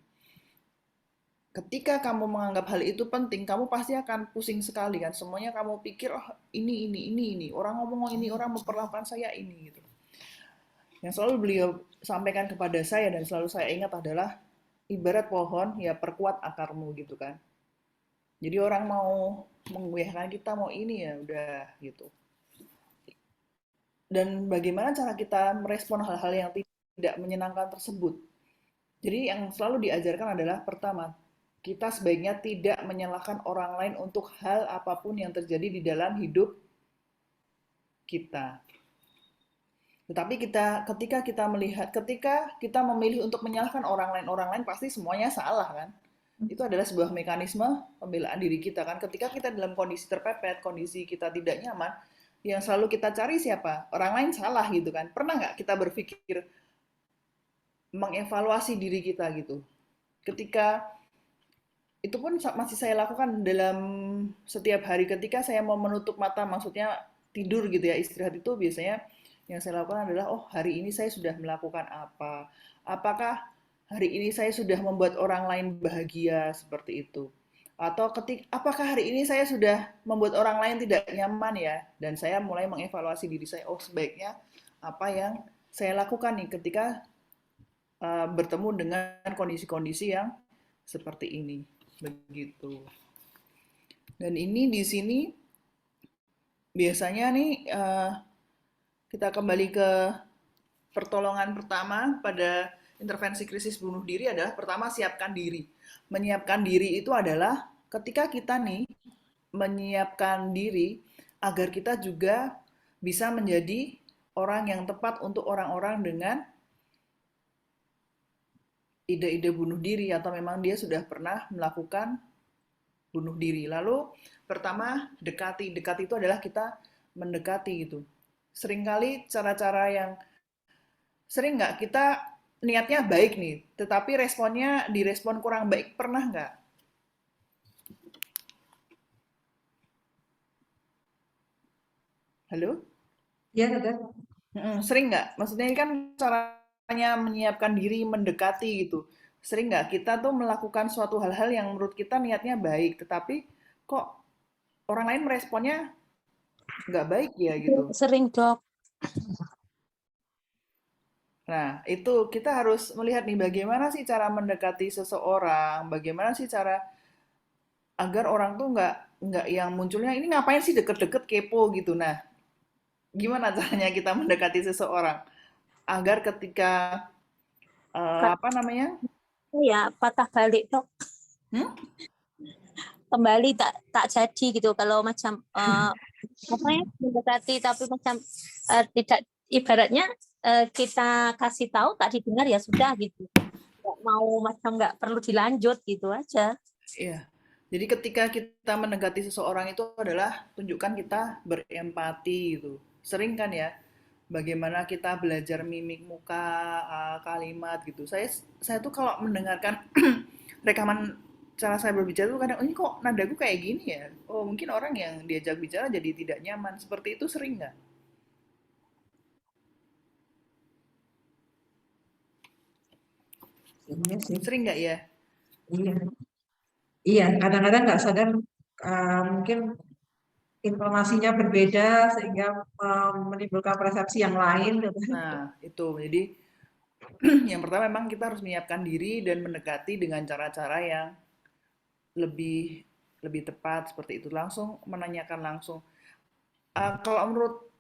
ketika kamu menganggap hal itu penting, kamu pasti akan pusing sekali kan. Semuanya kamu pikir, oh ini. Orang ngomong ini, orang memperlakukan saya ini gitu. Yang selalu beliau sampaikan kepada saya dan selalu saya ingat adalah ibarat pohon, ya perkuat akarmu gitu kan. Jadi orang mau menggoyahkan kita, mau ini ya udah gitu. Dan bagaimana cara kita merespon hal-hal yang tidak menyenangkan tersebut. Jadi yang selalu diajarkan adalah pertama, kita sebaiknya tidak menyalahkan orang lain untuk hal apapun yang terjadi di dalam hidup kita. Tetapi ketika kita memilih untuk menyalahkan orang lain pasti semuanya salah kan? Itu adalah sebuah mekanisme pembelaan diri kita kan. Ketika kita dalam kondisi terpepet, kondisi kita tidak nyaman, yang selalu kita cari siapa? Orang lain salah gitu kan. Pernah nggak kita berpikir mengevaluasi diri kita gitu? Ketika itu pun masih saya lakukan dalam setiap hari ketika saya mau menutup mata, maksudnya tidur gitu ya, istirahat itu biasanya yang saya lakukan adalah, oh hari ini saya sudah melakukan apa? Apakah hari ini saya sudah membuat orang lain bahagia seperti itu? Atau apakah hari ini saya sudah membuat orang lain tidak nyaman ya? Dan saya mulai mengevaluasi diri saya, oh sebaiknya apa yang saya lakukan nih ketika bertemu dengan kondisi-kondisi yang seperti ini. Begitu. Dan ini di sini biasanya nih kita kembali ke pertolongan pertama pada intervensi krisis bunuh diri adalah pertama siapkan diri. Menyiapkan diri itu adalah ketika kita nih menyiapkan diri agar kita juga bisa menjadi orang yang tepat untuk orang-orang dengan ide-ide bunuh diri atau memang dia sudah pernah melakukan bunuh diri. Lalu pertama dekati itu adalah kita mendekati gitu. Seringkali cara-cara yang sering nggak kita niatnya baik nih, tetapi responnya direspon kurang baik, pernah nggak? Halo? Ya, ada. Sering nggak? Maksudnya ini kan caranya menyiapkan diri, mendekati gitu. Sering nggak kita tuh melakukan suatu hal-hal yang menurut kita niatnya baik, tetapi kok orang lain meresponnya nggak baik ya gitu. Sering, Dok. Nah, itu kita harus melihat nih bagaimana sih cara mendekati seseorang, bagaimana sih cara agar orang tuh nggak yang munculnya ini ngapain sih deket-deket kepo gitu. Nah, gimana caranya kita mendekati seseorang agar ketika apa namanya? Ya, patah balik, Dok. Kembali tak jadi gitu kalau macam apa ya mendekati tapi macam tidak ibaratnya kita kasih tahu tak didengar ya sudah gitu. Nggak mau macam nggak perlu dilanjut gitu aja. Iya. Jadi ketika kita mendekati seseorang itu adalah tunjukkan kita berempati gitu. Sering kan ya, bagaimana kita belajar mimik muka, kalimat gitu. Saya tuh kalau mendengarkan rekaman cara saya berbicara tuh kadang, oh, ini kok nadaku kayak gini ya? Oh mungkin orang yang diajak bicara jadi tidak nyaman. Seperti itu sering nggak? Iya sih. Sering nggak ya? Iya. Iya, kadang-kadang nggak sadar mungkin informasinya berbeda sehingga menimbulkan persepsi yang lain. Nah, itu. Jadi yang pertama memang kita harus menyiapkan diri dan mendekati dengan cara-cara yang lebih tepat seperti itu. Langsung menanyakan langsung. Kalau menurut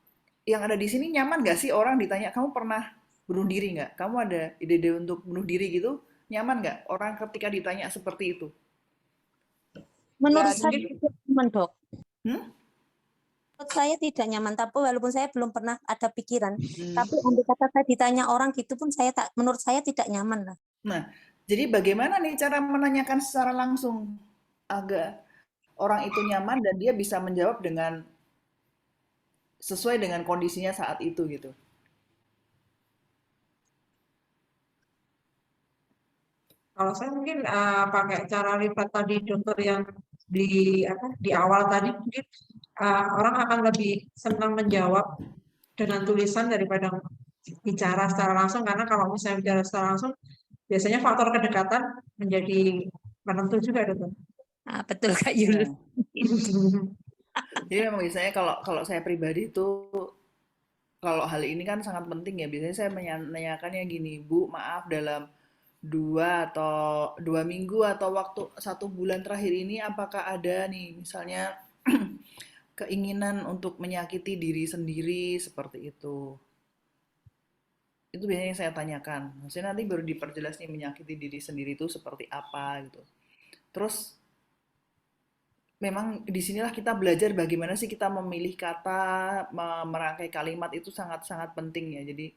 yang ada di sini nyaman nggak sih orang ditanya kamu pernah bunuh diri nggak? Kamu ada ide-ide untuk bunuh diri gitu? Nyaman nggak orang ketika ditanya seperti itu? Menurut Ya, saya mungkin- tidak nyaman, Dok. Menurut saya tidak nyaman, tapi walaupun saya belum pernah ada pikiran, tapi andai kata saya ditanya orang gitu pun menurut saya tidak nyaman lah. Nah, jadi bagaimana nih cara menanyakan secara langsung agar orang itu nyaman dan dia bisa menjawab dengan sesuai dengan kondisinya saat itu gitu. Kalau saya mungkin pakai cara lipat tadi dokter yang di awal tadi mungkin orang akan lebih senang menjawab dengan tulisan daripada bicara secara langsung karena kalau misalnya bicara secara langsung biasanya faktor kedekatan menjadi Penentu juga dong. Ah, betul Kak Yul. Nah, jadi memang biasanya kalau saya pribadi itu kalau hal ini kan sangat penting ya. Biasanya saya menanyakannya gini, Bu, maaf dalam 2 minggu atau waktu 1 bulan terakhir ini apakah ada nih misalnya keinginan untuk menyakiti diri sendiri seperti itu. Itu biasanya yang saya tanyakan. Maksudnya nanti baru diperjelas nih menyakiti diri sendiri itu seperti apa gitu. Terus memang disinilah kita belajar bagaimana sih kita memilih kata, merangkai kalimat itu sangat-sangat penting ya. Jadi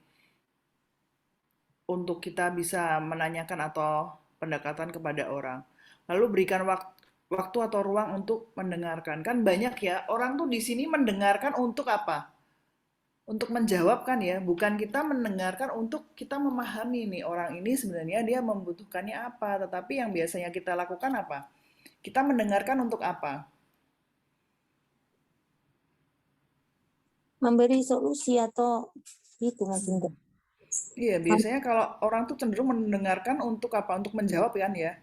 untuk kita bisa menanyakan atau pendekatan kepada orang. Lalu berikan waktu atau ruang untuk mendengarkan. Kan banyak ya, orang tuh di sini mendengarkan untuk apa? Untuk menjawab kan ya, bukan kita mendengarkan untuk kita memahami nih orang ini sebenarnya dia membutuhkannya apa, tetapi yang biasanya kita lakukan apa? Kita mendengarkan untuk apa? Memberi solusi atau itu mungkin. Iya, biasanya kalau orang tuh cenderung mendengarkan untuk apa? Untuk menjawab kan ya,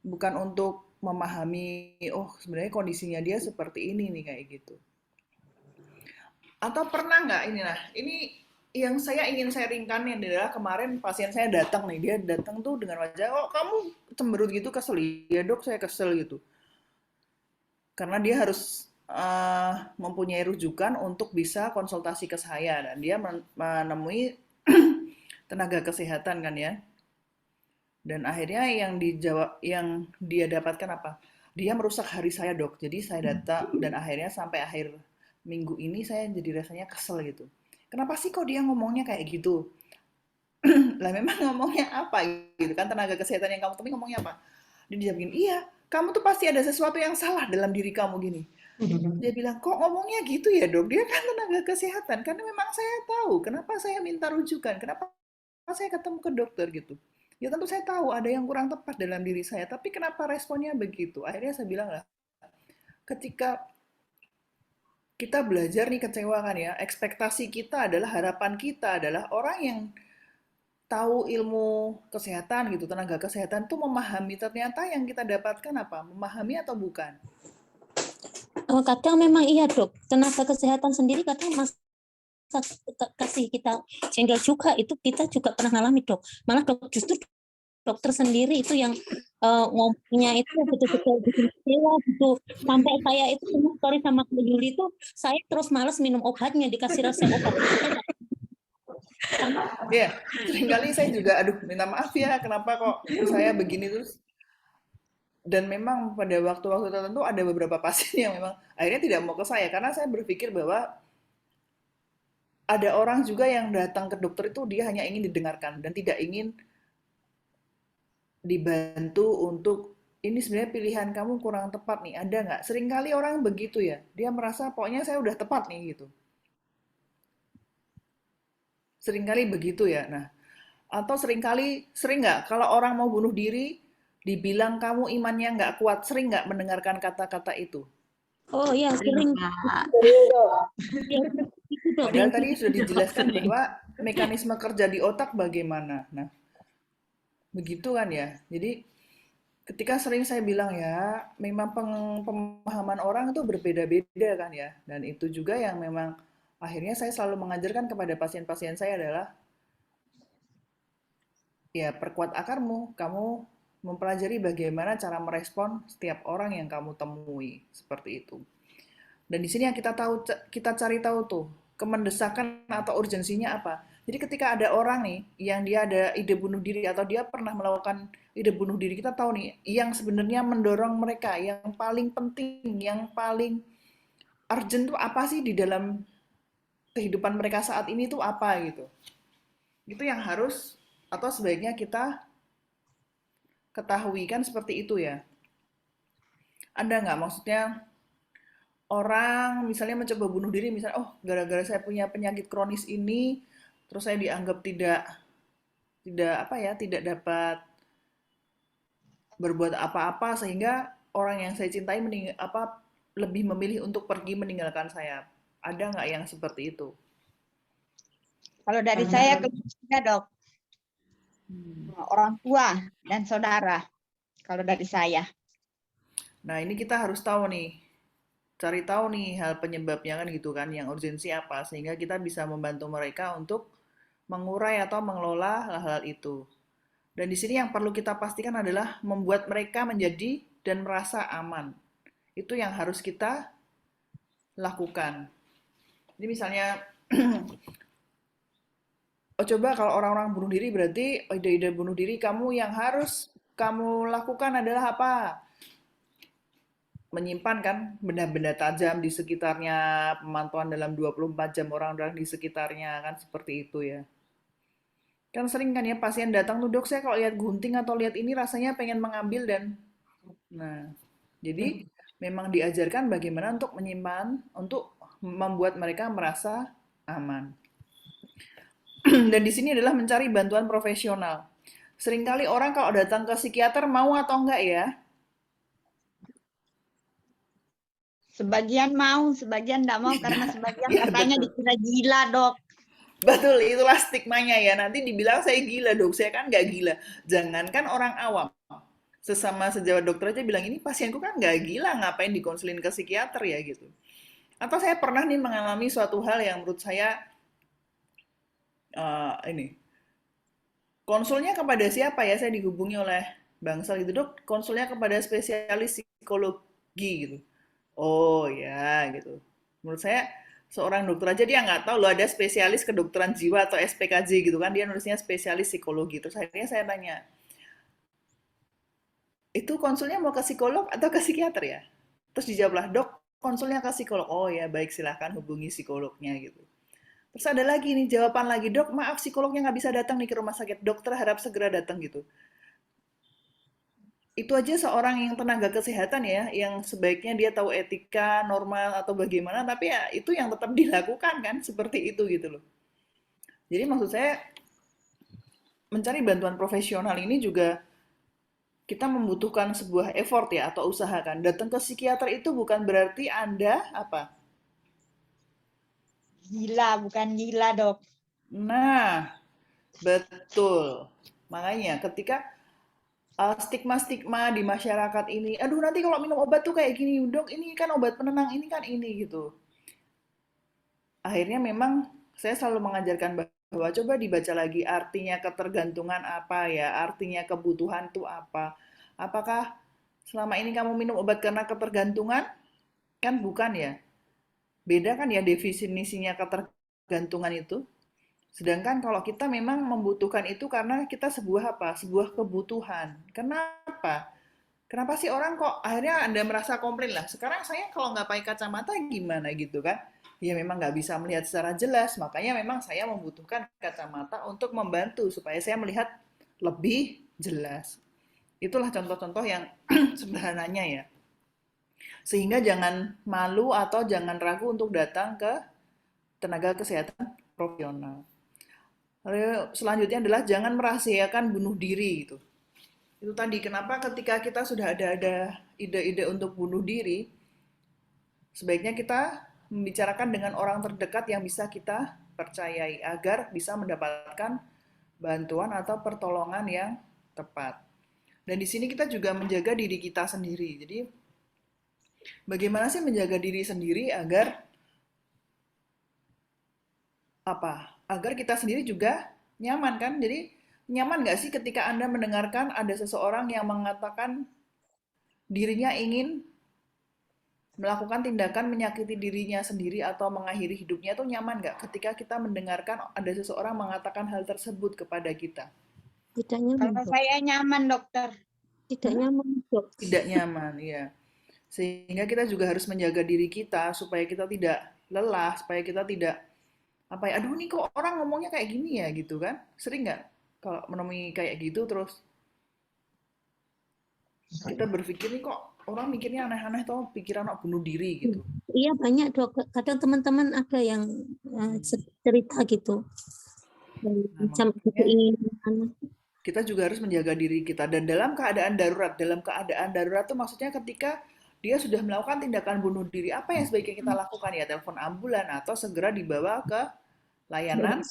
bukan untuk memahami, oh sebenarnya kondisinya dia seperti ini nih kayak gitu. Atau pernah nggak ini ini yang saya ingin sharingkan ini adalah kemarin pasien saya datang nih, dia datang tuh dengan wajah, oh kamu cemberut gitu kesel, ya dok saya kesel gitu. Karena dia harus mempunyai rujukan untuk bisa konsultasi ke saya dan dia menemui tenaga kesehatan kan ya. Dan akhirnya yang dia dapatkan apa? Dia merusak hari saya dok. Jadi saya datang dan akhirnya sampai akhir minggu ini saya jadi rasanya kesel gitu. Kenapa sih kok dia ngomongnya kayak gitu? Lah memang ngomongnya apa gitu kan, tenaga kesehatan yang kamu temui ngomongnya apa? Dia dijawab gini, iya kamu tuh pasti ada sesuatu yang salah dalam diri kamu gini. Dia bilang, kok ngomongnya gitu ya dok? Dia kan tenaga kesehatan, karena memang saya tahu kenapa saya minta rujukan, kenapa saya ketemu ke dokter gitu. Ya tentu saya tahu ada yang kurang tepat dalam diri saya, tapi kenapa responnya begitu? Akhirnya saya bilang lah, ketika kita belajar nih kecewa kan ya, ekspektasi kita adalah, harapan kita adalah orang yang tahu ilmu kesehatan gitu, tenaga kesehatan tuh memahami, ternyata yang kita dapatkan apa? Memahami atau bukan? Kadang memang iya dok, tenaga kesehatan sendiri kadang kasih kita jengkel juga, itu kita juga pernah ngalami dok. Malah justru dokter sendiri itu yang ngomongnya itu betul-betul bikin kecewa gitu. Sampai saya itu sorry sama Kak Yuli itu, saya terus malas minum obatnya, dikasih resep obat. Iya, seringkali saya juga, aduh minta maaf ya, kenapa kok saya begini terus. Dan memang pada waktu-waktu tertentu ada beberapa pasien yang memang akhirnya tidak mau ke saya, karena saya berpikir bahwa ada orang juga yang datang ke dokter itu dia hanya ingin didengarkan dan tidak ingin dibantu untuk ini sebenarnya pilihan kamu kurang tepat nih, ada nggak? Seringkali orang begitu ya, dia merasa pokoknya saya udah tepat nih gitu. Seringkali begitu ya. Nah, atau sering nggak kalau orang mau bunuh diri, dibilang kamu imannya nggak kuat, sering nggak mendengarkan kata-kata itu? Oh iya, sering. Padahal tadi sudah dijelaskan bahwa mekanisme kerja di otak bagaimana. Nah, begitu kan ya. Jadi ketika sering saya bilang ya, memang pemahaman orang itu berbeda-beda kan ya. Dan itu juga yang memang akhirnya saya selalu mengajarkan kepada pasien-pasien saya adalah, ya perkuat akarmu, kamu mempelajari bagaimana cara merespon setiap orang yang kamu temui, seperti itu. Dan di sini yang kita cari tahu tuh, kemendesakan atau urgensinya apa. Jadi ketika ada orang nih yang dia ada ide bunuh diri atau dia pernah melakukan ide bunuh diri, kita tahu nih yang sebenarnya mendorong mereka, yang paling penting, yang paling urgent tuh apa sih di dalam kehidupan mereka saat ini tuh apa gitu. Itu yang harus atau sebaiknya kita ketahui kan, seperti itu ya. Ada nggak maksudnya orang misalnya mencoba bunuh diri, misalnya oh gara-gara saya punya penyakit kronis ini, terus saya dianggap tidak dapat berbuat apa-apa sehingga orang yang saya cintai lebih memilih untuk pergi meninggalkan saya. Ada nggak yang seperti itu? Kalau dari saya keluarga dok, orang tua dan saudara. kalau dari saya. Nah, ini kita harus tahu nih, cari tahu nih hal penyebabnya kan gitu kan, yang urgensi apa, sehingga kita bisa membantu mereka untuk mengurai atau mengelola hal-hal itu. Dan di sini yang perlu kita pastikan adalah membuat mereka menjadi dan merasa aman. Itu yang harus kita lakukan. Jadi misalnya, oh coba kalau orang-orang bunuh diri berarti ide-ide bunuh diri kamu yang harus kamu lakukan adalah apa? Menyimpan kan benda-benda tajam di sekitarnya, pemantauan dalam 24 jam orang-orang di sekitarnya kan seperti itu ya. Kan sering kan ya pasien datang tuh dok saya kalau lihat gunting atau lihat ini rasanya pengen mengambil dan nah jadi memang diajarkan bagaimana untuk menyimpan untuk membuat mereka merasa aman. Dan di sini adalah mencari bantuan profesional. Seringkali orang kalau datang ke psikiater mau atau enggak ya? Sebagian mau, sebagian enggak mau karena sebagian Ya, katanya betul. dikira gila, Dok. Betul, itulah stigmanya ya. Nanti dibilang saya gila dok, saya kan nggak gila. Jangankan orang awam, sesama sejawat dokter aja bilang ini pasienku kan nggak gila, ngapain dikonsulin ke psikiater ya gitu. Atau saya pernah nih mengalami suatu hal yang menurut saya ini konsulnya kepada siapa ya? Saya dihubungi oleh Bangsal gitu dok, konsulnya kepada spesialis psikologi gitu. Oh ya gitu. Menurut saya seorang dokter aja dia nggak tahu loh ada spesialis kedokteran jiwa atau SPKJ gitu kan dia nulisnya spesialis psikologi. Terus akhirnya saya tanya, itu konsulnya mau ke psikolog atau ke psikiater ya? Terus dijawablah, dok konsulnya ke psikolog. Oh ya baik silahkan hubungi psikolognya gitu. Terus ada lagi nih jawaban lagi, dok maaf psikolognya nggak bisa datang nih ke rumah sakit, dokter harap segera datang gitu. Itu aja seorang yang tenaga kesehatan ya, yang sebaiknya dia tahu etika, normal atau bagaimana, tapi ya itu yang tetap dilakukan kan, seperti itu gitu loh. Jadi maksud saya mencari bantuan profesional ini juga kita membutuhkan sebuah effort ya atau usaha kan. Datang ke psikiater itu bukan berarti Anda apa? Gila, bukan gila, Dok. Nah, betul. Makanya ketika stigma-stigma di masyarakat ini, aduh nanti kalau minum obat tuh kayak gini, dok ini kan obat penenang, ini kan ini gitu. Akhirnya memang saya selalu mengajarkan bahwa coba dibaca lagi artinya ketergantungan apa ya, artinya kebutuhan itu apa. Apakah selama ini kamu minum obat karena ketergantungan? Kan bukan ya. Beda kan ya definisinya ketergantungan itu. Sedangkan kalau kita memang membutuhkan itu karena kita sebuah apa? Sebuah kebutuhan. Kenapa? Kenapa sih orang kok akhirnya Anda merasa komplain lah? Sekarang saya kalau nggak pakai kacamata gimana gitu kan? Ya memang nggak bisa melihat secara jelas, makanya memang saya membutuhkan kacamata untuk membantu supaya saya melihat lebih jelas. Itulah contoh-contoh yang sederhananya ya. Sehingga jangan malu atau jangan ragu untuk datang ke tenaga kesehatan profesional. Lalu selanjutnya adalah jangan merahasiakan bunuh diri gitu. Itu tadi kenapa ketika kita sudah ada ide-ide untuk bunuh diri, sebaiknya kita membicarakan dengan orang terdekat yang bisa kita percayai agar bisa mendapatkan bantuan atau pertolongan yang tepat. Dan di sini kita juga menjaga diri kita sendiri. Jadi bagaimana sih menjaga diri sendiri agar apa? Agar kita sendiri juga nyaman kan? Jadi nyaman nggak sih ketika Anda mendengarkan ada seseorang yang mengatakan dirinya ingin melakukan tindakan menyakiti dirinya sendiri atau mengakhiri hidupnya tuh nyaman nggak ketika kita mendengarkan ada seseorang mengatakan hal tersebut kepada kita? Tidak nyaman, Kalau Dok. saya nyaman, dokter. Tidak nyaman, Dok. Tidak nyaman, ya. Sehingga kita juga harus menjaga diri kita supaya kita tidak lelah, supaya kita tidak apa ya, aduh nih kok orang ngomongnya kayak gini ya gitu kan? Sering nggak kalau menemui kayak gitu terus kita berpikir nih kok orang mikirnya aneh-aneh atau pikiran nak bunuh diri gitu. Iya banyak dok. Kadang teman-teman ada yang cerita gitu. Macam keinginan. Kita juga harus menjaga diri kita dan dalam keadaan darurat tuh maksudnya ketika dia sudah melakukan tindakan bunuh diri, apa yang sebaiknya kita lakukan ya? Telepon ambulan atau segera dibawa ke layanan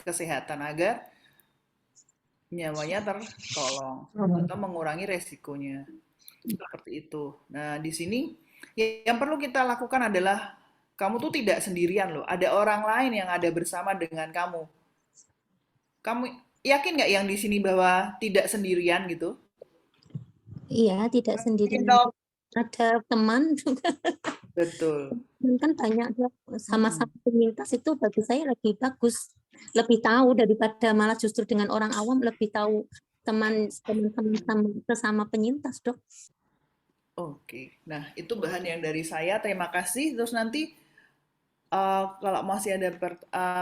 kesehatan agar nyawanya tertolong atau mengurangi resikonya. Seperti itu. Nah, di sini yang perlu kita lakukan adalah kamu tuh tidak sendirian loh. Ada orang lain yang ada bersama dengan kamu. Kamu yakin nggak yang di sini bahwa tidak sendirian gitu? Iya, tidak sendirian. Dok. Ada teman juga. Betul. Kan banyak sama-sama penyintas itu bagi saya lebih bagus. Lebih tahu daripada malah justru dengan orang awam lebih tahu teman-teman sesama penyintas, Dok. Oke. Nah, itu bahan yang dari saya. Terima kasih. Terus nanti kalau masih ada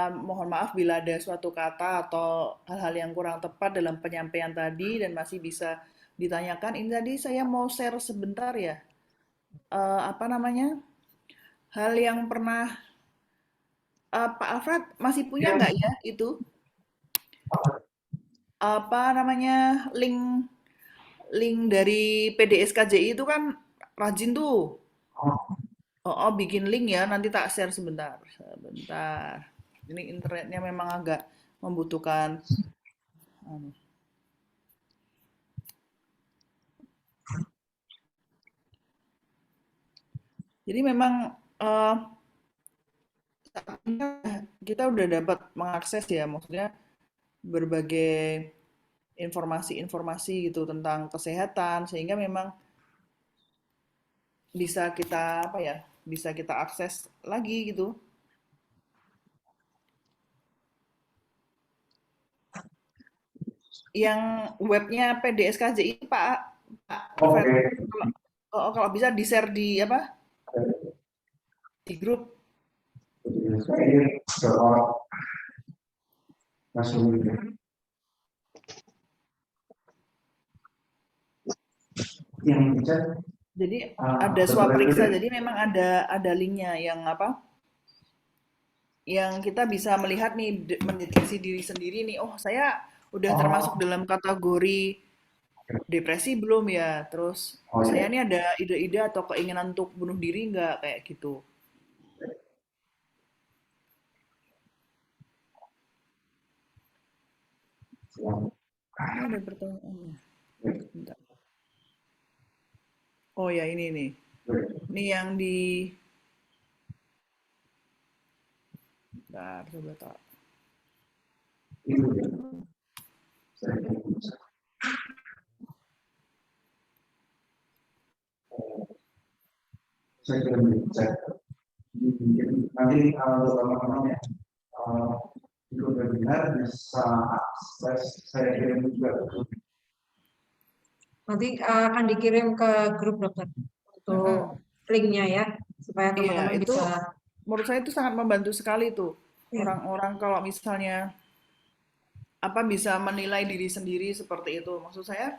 mohon maaf bila ada suatu kata atau hal-hal yang kurang tepat dalam penyampaian tadi dan masih bisa ditanyakan. Ini tadi saya mau share sebentar ya. Apa namanya? Hal yang pernah Pak Alfred masih punya nggak ya itu? Apa namanya? Link dari PDSKJI itu kan rajin tuh. Oh, bikin link ya, nanti tak share sebentar. Sebentar. Ini internetnya memang agak membutuhkan. Jadi memang kita udah dapat mengakses ya, maksudnya berbagai informasi-informasi gitu tentang kesehatan, sehingga memang bisa kita apa ya, bisa kita akses lagi gitu. Yang webnya PDSKJI Pak Alfred, kalau bisa di share di apa? Di grup. Jadi ada swaperiksa, jadi memang ada linknya yang apa? Yang kita bisa melihat nih, mendeteksi diri sendiri nih, oh saya udah termasuk dalam kategori depresi belum ya? Terus saya ini ada ide-ide atau keinginan untuk bunuh diri nggak kayak gitu? Ini ada pertanyaannya. Bentar. Oh ya ini nih. Ini yang di. Bentar, coba tak. Saya kirim cek. Nanti kalau teman-teman ya ikut webinar bisa akses, saya kirim juga. Nanti akan dikirim ke grup dokter untuk linknya ya, supaya teman-teman Iya, itu bisa. menurut saya itu sangat membantu sekali tuh. Orang-orang kalau misalnya apa bisa menilai diri sendiri seperti itu. Maksud saya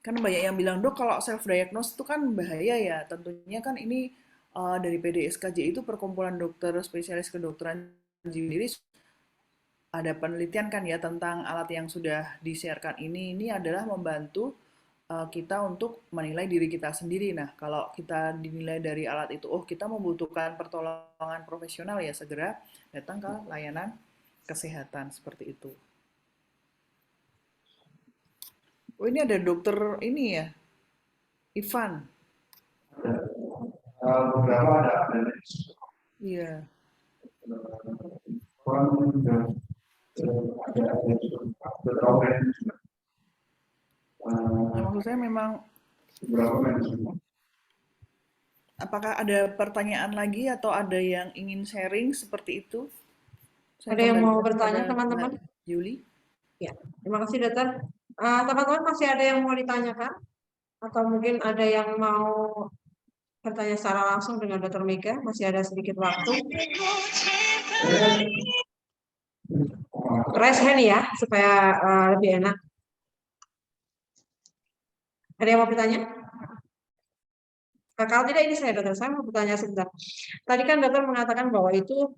kan banyak yang bilang, dok kalau self diagnose itu kan bahaya ya. Tentunya kan ini dari PDSKJ itu perkumpulan dokter spesialis kedokteran jiwa diri, ada penelitian kan ya tentang alat yang sudah disiarkan ini adalah membantu kita untuk menilai diri kita sendiri. Nah, kalau kita dinilai dari alat itu, oh kita membutuhkan pertolongan profesional ya, segera datang ke layanan kesehatan seperti itu. Oh ini ada dokter ini ya, Ivan. Beberapa ada. Iya. Maksud saya memang. Apakah ada pertanyaan lagi atau ada yang ingin sharing seperti itu? Ada yang mau bertanya teman-teman? Yuli? Ya, terima kasih dokter. Teman-teman masih ada yang mau ditanyakan? Atau mungkin ada yang mau bertanya secara langsung dengan Dr. Mega? Masih ada sedikit waktu. Raise hand ya, supaya lebih enak. Ada yang mau bertanya? Kalau tidak ini saya dokter, saya mau bertanya sebentar. Tadi kan dokter mengatakan bahwa itu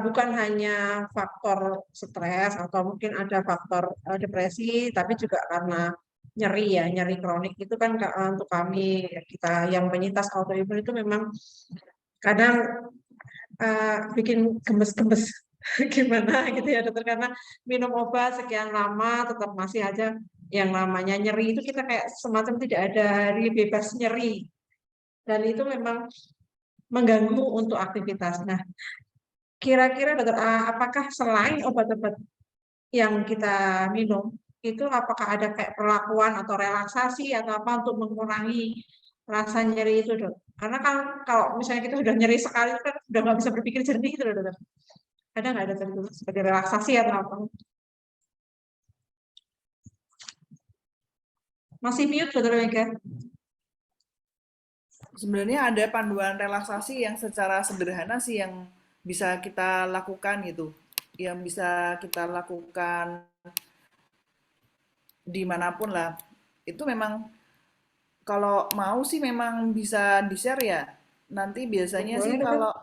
bukan hanya faktor stres atau mungkin ada faktor depresi, tapi juga karena nyeri ya, nyeri kronik itu kan untuk kami kita yang penyintas autoimun itu memang kadang bikin gemes-gemes gimana gitu ya dokter, karena minum obat sekian lama tetap masih aja yang namanya nyeri itu kita kayak semacam tidak ada hari bebas nyeri dan itu memang mengganggu untuk aktivitas. Nah, kira-kira dokter, apakah selain obat-obat yang kita minum itu apakah ada kayak perlakuan atau relaksasi atau apa untuk mengurangi rasa nyeri itu dok? Karena kan kalau misalnya kita udah nyeri sekali kan udah nggak bisa berpikir jernih gitu loh dokter. Ada nggak dokter itu sebagai relaksasi atau apa? Masih mute dokter Mega? Sebenarnya ada panduan relaksasi yang secara sederhana sih yang bisa kita lakukan gitu. Yang bisa kita lakukan dimanapun lah. Itu memang kalau mau sih memang bisa di-share ya. Nanti biasanya Boleh sih dokter? kalau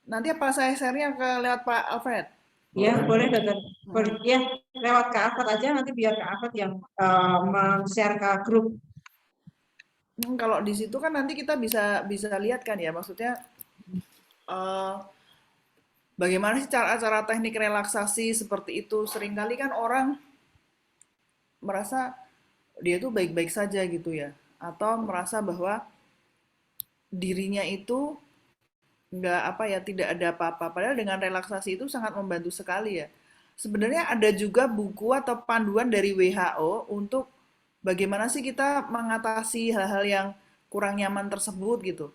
nanti apa saya share-nya ke lewat Pak Alfred? Ya boleh dokter. Boleh ya lewat Kak Afat aja nanti biar Kak Afat yang men-share ke grup. Kalau di situ kan nanti kita bisa bisa lihat kan ya, maksudnya eh, bagaimana sih cara-cara teknik relaksasi seperti itu. Seringkali kan orang merasa dia tuh baik-baik saja gitu ya, atau merasa bahwa dirinya itu nggak apa ya, tidak ada apa-apa. Padahal dengan relaksasi itu sangat membantu sekali ya. Sebenarnya ada juga buku atau panduan dari WHO untuk bagaimana sih kita mengatasi hal-hal yang kurang nyaman tersebut gitu.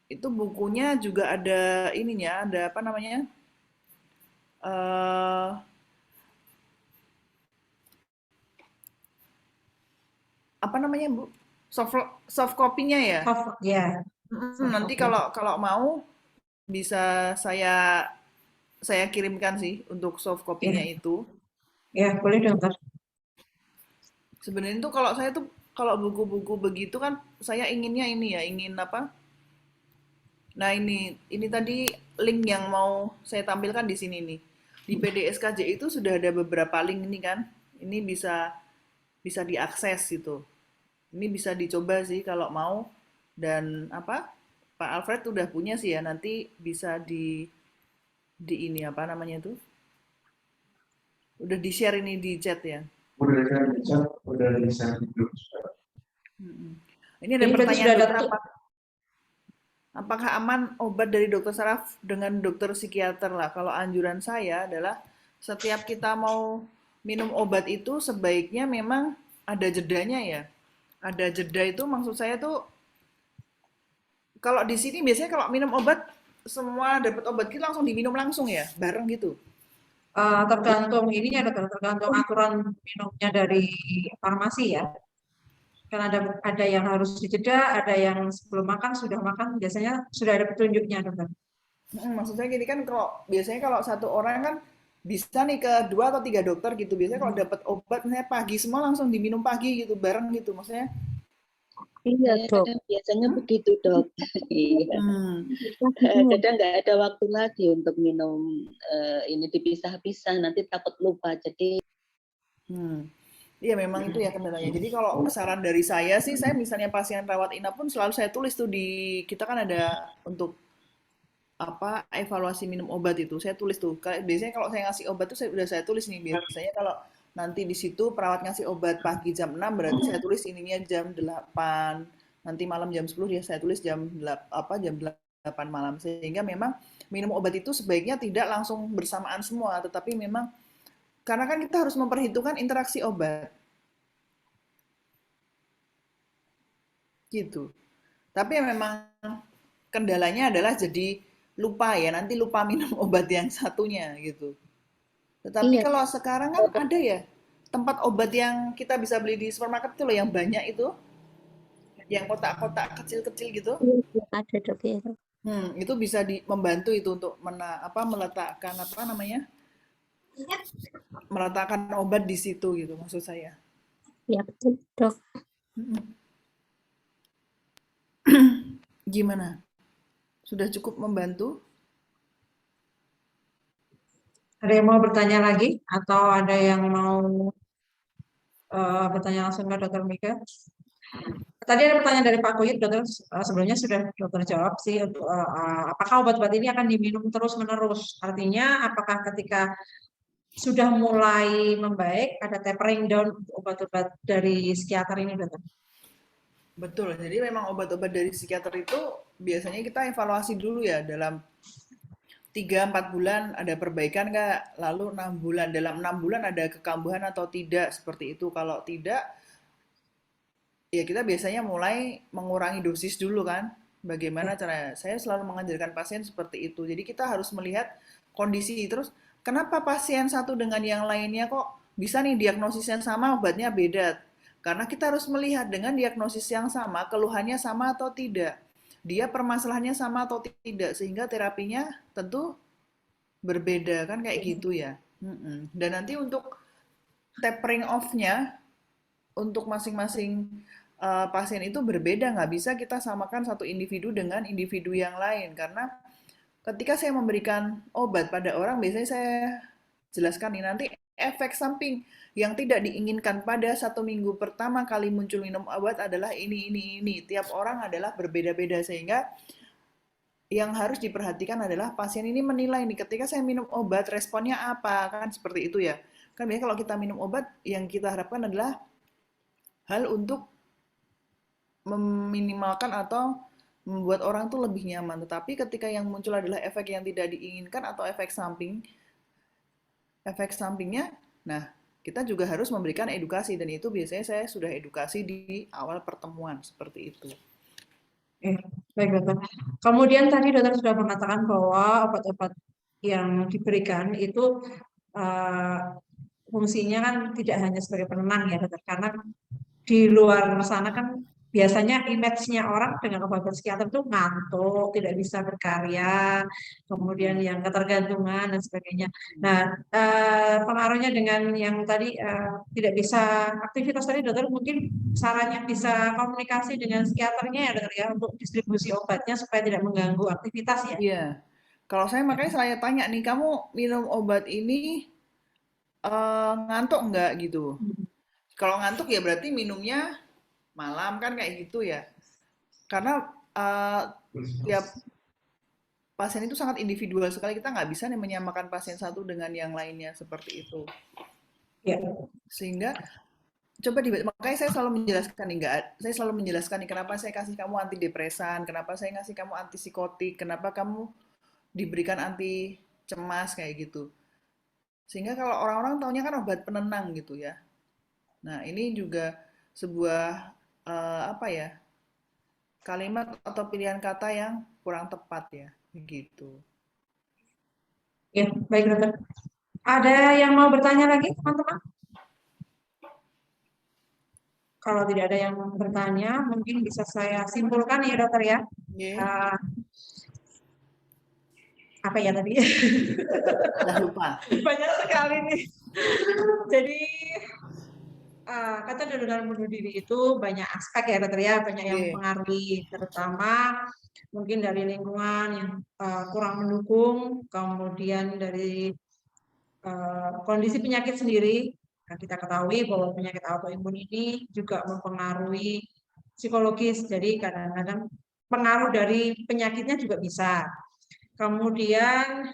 Itu bukunya juga ada ininya, ada apa namanya? eh Apa namanya, Bu? Soft soft copy-nya ya? Ya. Nanti kalau kalau mau bisa saya kirimkan sih untuk soft copy-nya itu. Ya, boleh dokter. Sebenarnya tuh kalau saya tuh kalau buku-buku begitu kan saya inginnya ini ya, ingin apa? Nah, ini tadi link yang mau saya tampilkan di sini nih. Di PDSKJ itu sudah ada beberapa link ini kan. Ini bisa bisa diakses gitu. Ini bisa dicoba sih kalau mau, dan apa? Pak Alfred udah punya sih ya, nanti bisa di ini apa namanya itu? Udah di-share ini di chat ya. Udah di-share di grup. Ini ada Ini berarti pertanyaan sudah ada dokter, apakah aman obat dari dokter saraf dengan dokter psikiater lah? Kalau anjuran saya adalah setiap kita mau minum obat itu sebaiknya memang ada jedanya ya. Ada jeda itu maksud saya tuh, kalau di sini biasanya kalau minum obat semua dapat obat kita langsung diminum langsung ya, bareng gitu. tergantung ininya dokter, tergantung aturan minumnya dari farmasi ya. Kan ada yang harus dijeda, ada yang sebelum makan sudah makan, biasanya sudah ada petunjuknya dokter. Maksud saya gini kan, kalau biasanya kalau satu orang kan bisa nih ke 2 atau 3 dokter gitu. Biasanya kalau dapat obat misalnya pagi semua langsung diminum pagi gitu, bareng gitu. Maksudnya Iya dok. Biasanya begitu dok. Iya. Kadang nggak ada waktu lagi untuk minum ini dipisah-pisah, nanti takut lupa. Jadi iya memang itu ya kendalanya. Jadi kalau saran dari saya sih, saya misalnya pasien rawat inap pun selalu saya tulis tuh di, kita kan ada untuk apa evaluasi minum obat itu. Saya tulis tuh. Biasanya kalau saya ngasih obat tuh udah saya tulis nih. Biasanya kalau nanti di situ perawat ngasih obat pagi jam 6 berarti saya tulis ininya jam 8. Nanti malam jam 10 ya saya tulis jam 8 malam. Sehingga memang minum obat itu sebaiknya tidak langsung bersamaan semua, tetapi memang karena kan kita harus memperhitungkan interaksi obat. Gitu. Tapi memang kendalanya adalah jadi lupa ya, nanti lupa minum obat yang satunya gitu. Tetapi Iya. kalau sekarang kan ada ya tempat obat yang kita bisa beli di supermarket itu loh, yang banyak itu, yang kotak-kotak kecil-kecil gitu. Ada dok ya. Itu bisa membantu itu untuk meletakkan apa namanya, meletakkan obat di situ gitu maksud saya. Ya betul dok. Gimana? Sudah cukup membantu? Ada yang mau bertanya lagi atau ada yang mau bertanya langsung ke dokter Mika? Tadi ada pertanyaan dari Pak Kuyut, dokter sebelumnya sudah dokter jawab sih untuk apakah obat-obat ini akan diminum terus-menerus. Artinya apakah ketika sudah mulai membaik ada tapering down untuk obat-obat dari psikiater ini, dokter? Betul, jadi memang obat-obat dari psikiater itu biasanya kita evaluasi dulu ya dalam 3-4 bulan ada perbaikan nggak, lalu 6 bulan, dalam 6 bulan ada kekambuhan atau tidak, seperti itu. Kalau tidak, ya kita biasanya mulai mengurangi dosis dulu kan. Bagaimana caranya? Saya selalu mengajarkan pasien seperti itu. Jadi kita harus melihat kondisi terus. Kenapa pasien satu dengan yang lainnya kok bisa nih diagnosisnya sama, obatnya beda? Karena kita harus melihat dengan diagnosis yang sama, keluhannya sama atau tidak. Dia permasalahannya sama atau tidak, sehingga terapinya tentu berbeda kan kayak gitu ya. Dan nanti untuk tapering off-nya untuk masing-masing pasien itu berbeda, nggak bisa kita samakan satu individu dengan individu yang lain, karena ketika saya memberikan obat pada orang, biasanya saya jelaskan nih nanti efek samping yang tidak diinginkan pada 1 minggu pertama kali muncul minum obat adalah ini. Tiap orang adalah berbeda-beda, sehingga yang harus diperhatikan adalah pasien ini menilai nih, ketika saya minum obat responnya apa, kan seperti itu ya. Kan biasanya kalau kita minum obat, yang kita harapkan adalah hal untuk meminimalkan atau membuat orang tuh lebih nyaman. Tetapi ketika yang muncul adalah efek yang tidak diinginkan atau efek sampingnya, nah kita juga harus memberikan edukasi, dan itu biasanya saya sudah edukasi di awal pertemuan seperti itu. Baik dokter. Kemudian tadi dokter sudah mengatakan bahwa obat-obat yang diberikan itu fungsinya kan tidak hanya sebagai penenang ya dokter, karena di luar sana kan biasanya image-nya orang dengan obat-obat psikiater itu ngantuk, tidak bisa berkarya, kemudian yang ketergantungan dan sebagainya. Nah, pengaruhnya dengan yang tadi tidak bisa aktivitas tadi, dokter mungkin sarannya bisa komunikasi dengan psikiaternya ya dokter ya, untuk distribusi obatnya supaya tidak mengganggu aktivitas ya. Iya. Kalau makanya saya tanya nih, kamu minum obat ini ngantuk nggak gitu? Kalau ngantuk ya berarti minumnya malam kan kayak gitu ya. Karena tiap pasien itu sangat individual sekali, kita nggak bisa nih menyamakan pasien satu dengan yang lainnya seperti itu. Ya. Sehingga makanya saya selalu menjelaskan nih, kenapa saya kasih kamu antidepresan, kenapa saya ngasih kamu antipsikotik, kenapa kamu diberikan anti cemas kayak gitu. Sehingga kalau orang-orang taunya kan obat penenang gitu ya. Nah, ini juga sebuah kalimat atau pilihan kata yang kurang tepat ya, begitu. Ya, baik dokter. Ada yang mau bertanya lagi, teman-teman? Kalau tidak ada yang bertanya, mungkin bisa saya simpulkan ya dokter ya. Apa ya tadi? Udah lupa. Banyak sekali nih. Jadi kata donor bunuh diri itu banyak aspek ya dokter ya, banyak yang mempengaruhi, terutama mungkin dari lingkungan yang kurang mendukung, kemudian dari kondisi penyakit sendiri. Nah, kita ketahui bahwa penyakit autoimun ini juga mempengaruhi psikologis, jadi kadang-kadang pengaruh dari penyakitnya juga bisa. Kemudian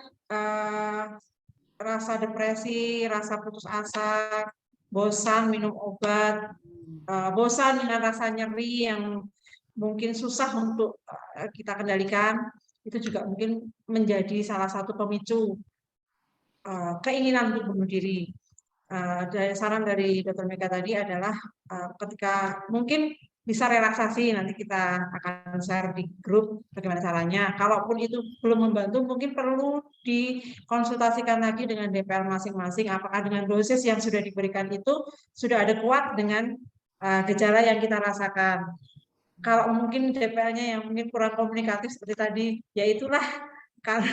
rasa depresi, rasa putus asa, bosan minum obat, bosan dengan rasa nyeri yang mungkin susah untuk kita kendalikan, itu juga mungkin menjadi salah satu pemicu keinginan untuk bunuh diri. Saran dari Dr. Mega tadi adalah ketika mungkin bisa relaksasi, nanti kita akan share di grup bagaimana caranya. Kalaupun itu belum membantu, mungkin perlu dikonsultasikan lagi dengan DPR masing-masing, apakah dengan dosis yang sudah diberikan itu sudah ada kuat dengan gejala yang kita rasakan. Kalau mungkin DPR-nya yang mungkin kurang komunikatif seperti tadi, ya itulah karena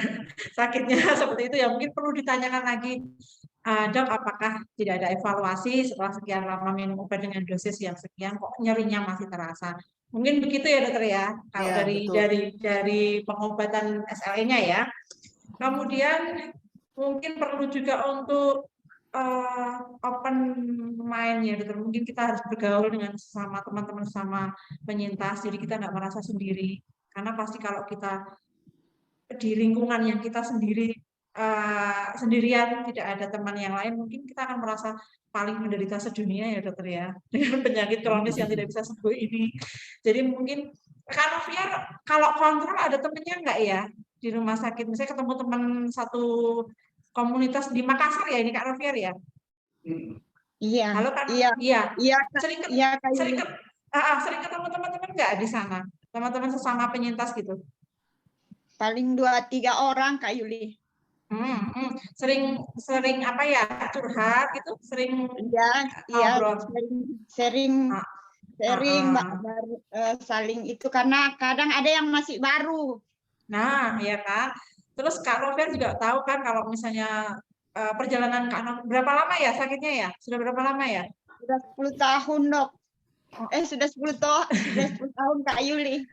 sakitnya seperti itu, ya mungkin perlu ditanyakan lagi, dok, apakah tidak ada evaluasi setelah sekian lama minum obat dengan dosis yang sekian kok nyerinya masih terasa. Mungkin begitu ya dokter ya, kalau ya, dari pengobatan SLE-nya ya. Kemudian mungkin perlu juga untuk open mind ya, dokter. Mungkin kita harus bergaul dengan sesama teman-teman, sama penyintas. Jadi kita nggak merasa sendiri. Karena pasti kalau kita di lingkungan yang kita sendirian, tidak ada teman yang lain, mungkin kita akan merasa paling menderita sedunia ya dokter ya, dengan penyakit kronis yang tidak bisa sembuh ini. Jadi mungkin Kak Noviar kalau kontrol ada temennya nggak ya di rumah sakit? Misalnya ketemu teman satu komunitas di Makassar ya ini Kak Noviar ya? Iya. Halo Kak? Iya. Iya. Iya. Sering Iya, sering ketemu teman-teman nggak di sana? Teman-teman sesama penyintas gitu? paling 2-3 orang Kak Yuli. Sering apa ya, curhat gitu, sering Iya, ngobrol. sering Ah. baru saling itu karena kadang ada yang masih baru. Nah, ya kan. Terus Kak Noviar juga tahu kan kalau misalnya perjalanan Kak Noviar berapa lama ya sakitnya ya? Sudah berapa lama ya? Sudah 10 tahun, Dok. Sudah 10 tahun Kak Yuli.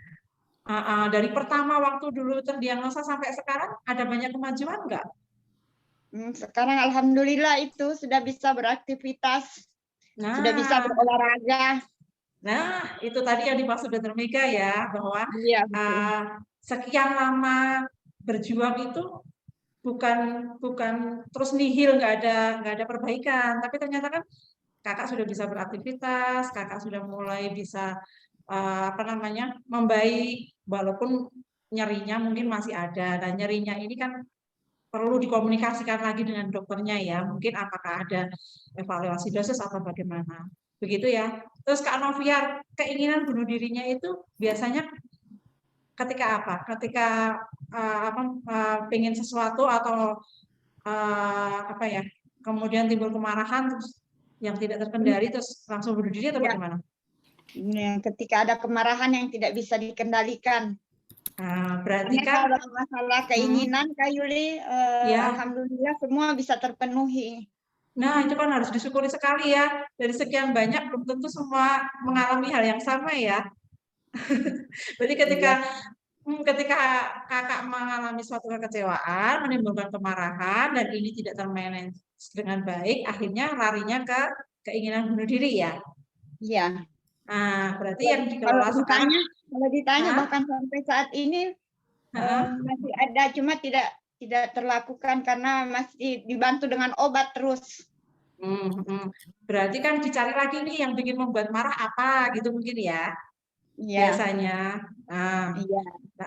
Dari pertama waktu dulu terdiagnosa sampai sekarang ada banyak kemajuan nggak? Sekarang alhamdulillah itu sudah bisa beraktivitas, sudah bisa berolahraga. Nah, itu tadi yang dimaksud Dr. Mega ya, bahwa Iya, sekian lama berjuang itu bukan terus nihil, nggak ada perbaikan, tapi ternyata kan kakak sudah bisa beraktivitas, kakak sudah mulai bisa membaik, walaupun nyerinya mungkin masih ada, dan nyerinya ini kan perlu dikomunikasikan lagi dengan dokternya ya, mungkin apakah ada evaluasi dosis atau bagaimana, begitu ya. Terus Kak Noviar, keinginan bunuh dirinya itu biasanya ketika apa? Ketika pengen sesuatu atau apa ya? Kemudian timbul kemarahan terus yang tidak terkendali terus langsung bunuh diri atau bagaimana? Ketika ada kemarahan yang tidak bisa dikendalikan. Berarti kan kalau masalah keinginan Kak Yuli, alhamdulillah semua bisa terpenuhi. Nah, itu kan harus disyukuri sekali ya. Dari sekian banyak belum tentu semua mengalami hal yang sama ya. Berarti ketika kakak mengalami suatu kekecewaan, menimbulkan kemarahan, dan ini tidak termanage dengan baik, akhirnya larinya ke keinginan bunuh diri ya. Iya. Nah, berarti yang dikelola sekarang. Kalau ditanya bahkan sampai saat ini masih ada, cuma tidak terlakukan karena masih dibantu dengan obat terus. Berarti kan dicari lagi nih yang bikin membuat marah apa gitu mungkin ya. Biasanya.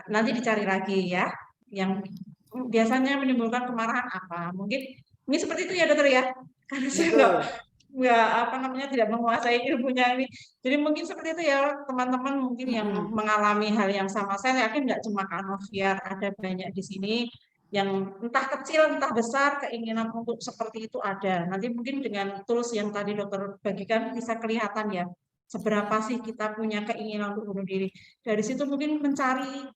Nanti dicari lagi ya. Yang biasanya menimbulkan kemarahan apa. Mungkin ini seperti itu ya dokter ya. Karena saya tidak menguasai ilmunya ini. Jadi mungkin seperti itu ya teman-teman mungkin yang mengalami hal yang sama. Saya yakin nggak cuma Kak Noviar, ada banyak di sini yang entah kecil entah besar keinginan untuk seperti itu ada. Nanti mungkin dengan tools yang tadi dokter bagikan bisa kelihatan ya seberapa sih kita punya keinginan untuk bunuh diri. Dari situ mungkin mencari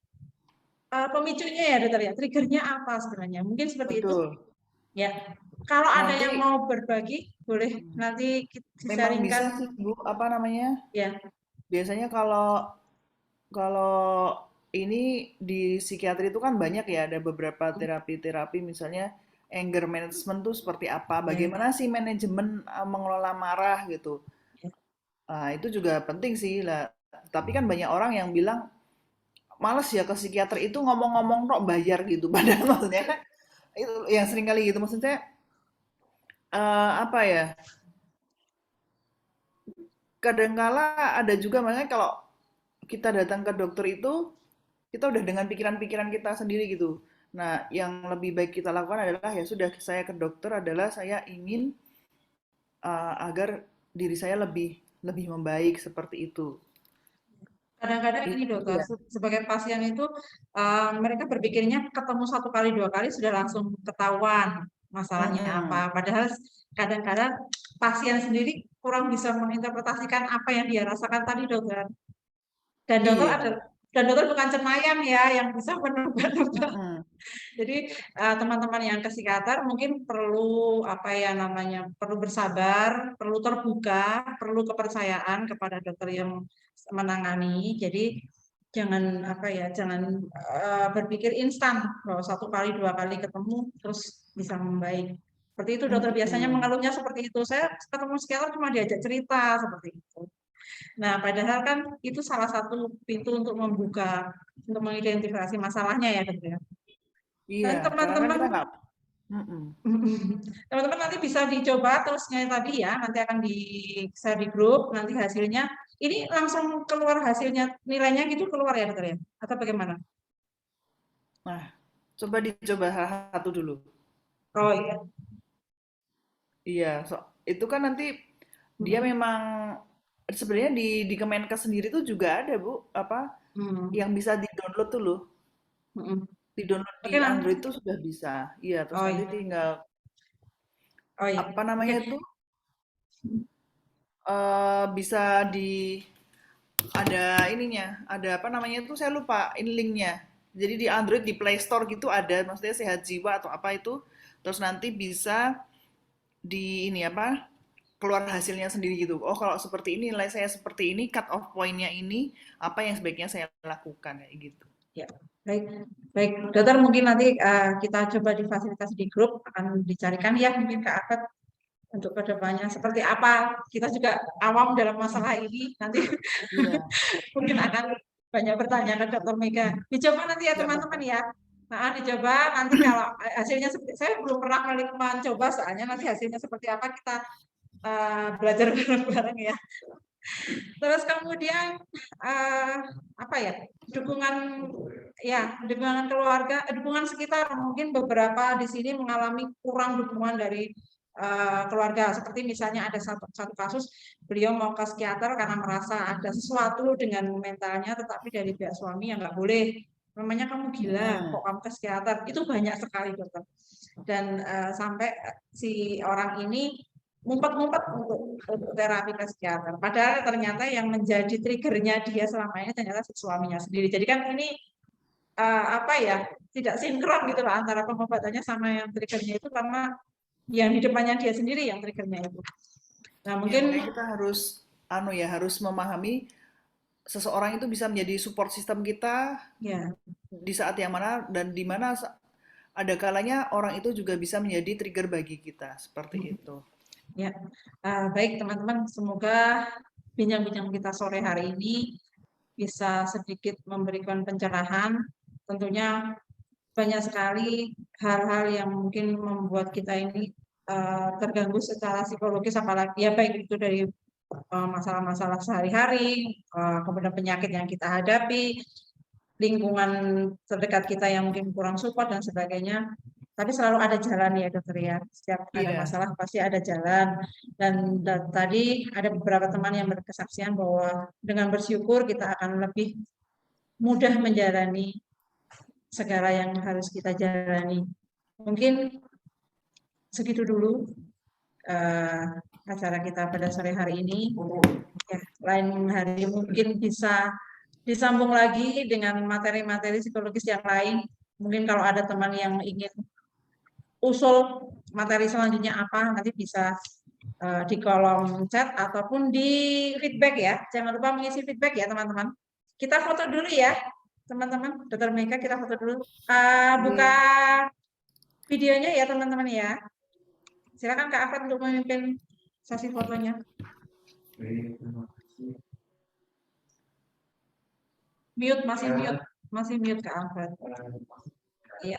pemicunya ya dokter ya, triggernya apa sebenarnya. Mungkin seperti itu. Ya. Kalau ada yang mau berbagi, boleh nanti kita memang bisa sih Bu, apa namanya? Ya. Biasanya kalau ini di psikiatri itu kan banyak ya, ada beberapa terapi-terapi, misalnya anger management tuh seperti apa, bagaimana sih manajemen mengelola marah gitu. Nah, itu juga penting sih lah. Tapi kan banyak orang yang bilang males ya ke psikiater itu ngomong-ngomong kok bayar gitu, padahal maksudnya kan itu yang sering kali gitu, maksudnya apa ya, kadangkala ada juga makanya kalau kita datang ke dokter itu kita udah dengan pikiran-pikiran kita sendiri gitu. Nah, yang lebih baik kita lakukan adalah ya sudah, saya ke dokter adalah saya ingin agar diri saya lebih membaik seperti itu. Kadang-kadang ini dokter, sebagai pasien itu mereka berpikirnya ketemu 1 kali 2 kali sudah langsung ketahuan masalahnya apa. Padahal kadang-kadang pasien sendiri kurang bisa menginterpretasikan apa yang dia rasakan tadi dokter. Dan dokter bukan cenayang ya yang bisa menebak. Jadi teman-teman yang ke psikiater mungkin perlu perlu bersabar, perlu terbuka, perlu kepercayaan kepada dokter yang menangani. Jadi jangan berpikir instan bahwa 1 kali 2 kali ketemu terus bisa membaik. Seperti itu dokter biasanya mengeluhnya seperti itu. Saya ketemu psikiater cuma diajak cerita seperti itu. Nah, padahal kan itu salah satu pintu untuk membuka, untuk mengidentifikasi masalahnya ya dokter. Iya, Dan karena kan kita teman-teman nggak. teman-teman nanti bisa dicoba terusnya tadi ya, nanti akan share di grup, nanti hasilnya. Ini langsung keluar hasilnya, nilainya gitu keluar ya dokter ya? Atau bagaimana? Nah, coba dicoba satu dulu. Oh iya. Iya, itu kan nanti dia memang sebenarnya di Kemenkes sendiri tuh juga ada Bu, apa yang bisa di-download tuh loh. Di-download Oke di nanti. Android tuh sudah bisa. Iya, terus Oh nanti iya. tinggal Oh iya. apa Oke. namanya tuh bisa ada ininya, ada apa namanya tuh saya lupa ini linknya. Jadi di Android di Play Store gitu ada, maksudnya Sehat Jiwa atau apa itu. Terus nanti bisa di ini apa keluar hasilnya sendiri gitu. Oh kalau seperti ini nilai saya seperti ini, cut off pointnya ini, apa yang sebaiknya saya lakukan kayak gitu. Ya, baik, baik, dokter mungkin nanti kita coba difasilitasi di grup akan dicarikan ya mungkin Kak Akad untuk kedepannya seperti apa. Kita juga awam dalam masalah ini nanti Iya, mungkin akan banyak bertanya ke Dokter Mega. Dicoba nanti ya nggak apa-apa. teman-teman ya. Nah, dicoba nanti kalau hasilnya seperti saya belum pernah mencoba soalnya nanti hasilnya seperti apa kita belajar bareng-bareng ya. Terus kemudian apa ya dukungan keluarga, dukungan sekitar mungkin beberapa di sini mengalami kurang dukungan dari keluarga. Seperti misalnya ada satu kasus beliau mau ke psikiater karena merasa ada sesuatu dengan mentalnya, tetapi dari pihak suami yang nggak boleh. Namanya kamu gila, kok kamu ke psikiater? Itu banyak sekali dokter. Dan sampai si orang ini ngumpet-ngumpet untuk terapi ke psikiater. Padahal ternyata yang menjadi triggernya dia selama ini ternyata si suaminya sendiri. Jadi kan ini tidak sinkron gitu lah antara pengobatannya sama yang triggernya itu karena yang di depannya dia sendiri yang triggernya itu. Nah Ya, mungkin makanya kita harus memahami seseorang itu bisa menjadi support system kita ya di saat yang mana dan di mana ada kalanya orang itu juga bisa menjadi trigger bagi kita seperti itu. ya baik teman-teman, semoga bincang-bincang kita sore hari ini bisa sedikit memberikan pencerahan. Tentunya banyak sekali hal-hal yang mungkin membuat kita ini terganggu secara psikologis, apalagi ya baik itu dari masalah-masalah sehari-hari, kemudian penyakit yang kita hadapi, lingkungan terdekat kita yang mungkin kurang support dan sebagainya. Tapi selalu ada jalan ya dokter ya. Setiap ada Iya, masalah pasti ada jalan. Dan tadi ada beberapa teman yang berkesaksian bahwa dengan bersyukur kita akan lebih mudah menjalani segala yang harus kita jalani. Mungkin segitu dulu acara kita pada sore hari ini. Ya, lain hari mungkin bisa disambung lagi dengan materi-materi psikologis yang lain. Mungkin kalau ada teman yang ingin usul materi selanjutnya apa, nanti bisa di kolom chat ataupun di feedback ya. Jangan lupa mengisi feedback ya teman-teman. Kita foto dulu ya teman-teman. Dokter Mega kita foto dulu. Buka videonya ya teman-teman ya. Silakan Kak Afat untuk memimpin sesi fotonya. Mute, masih mute Kak Afat. Iya.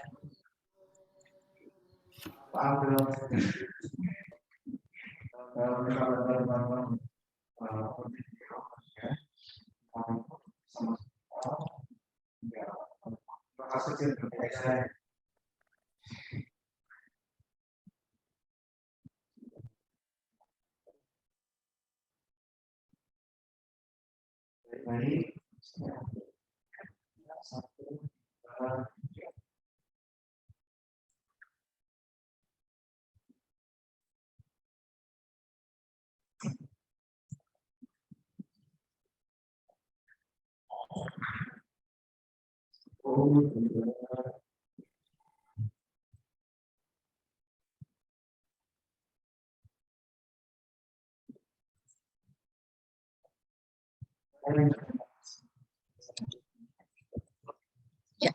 Ya.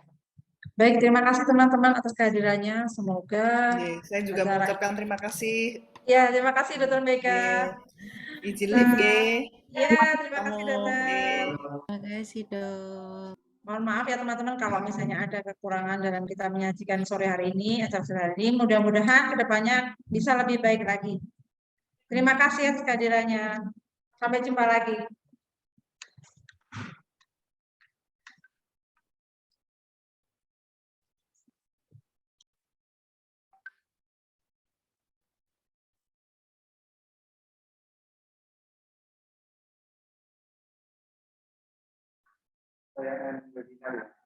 Baik, terima kasih teman-teman atas kehadirannya. Semoga Saya juga acara mengucapkan terima kasih. ya, terima kasih Dr. Mega. Izin live Ya, terima kasih Dokter. Terima kasih, Dok. Mohon maaf ya teman-teman kalau misalnya ada kekurangan dalam kita menyajikan sore hari ini, acara sore hari ini. Mudah-mudahan kedepannya bisa lebih baik lagi. Terima kasih atas kehadirannya. Sampai jumpa lagi. Saya webinar ya.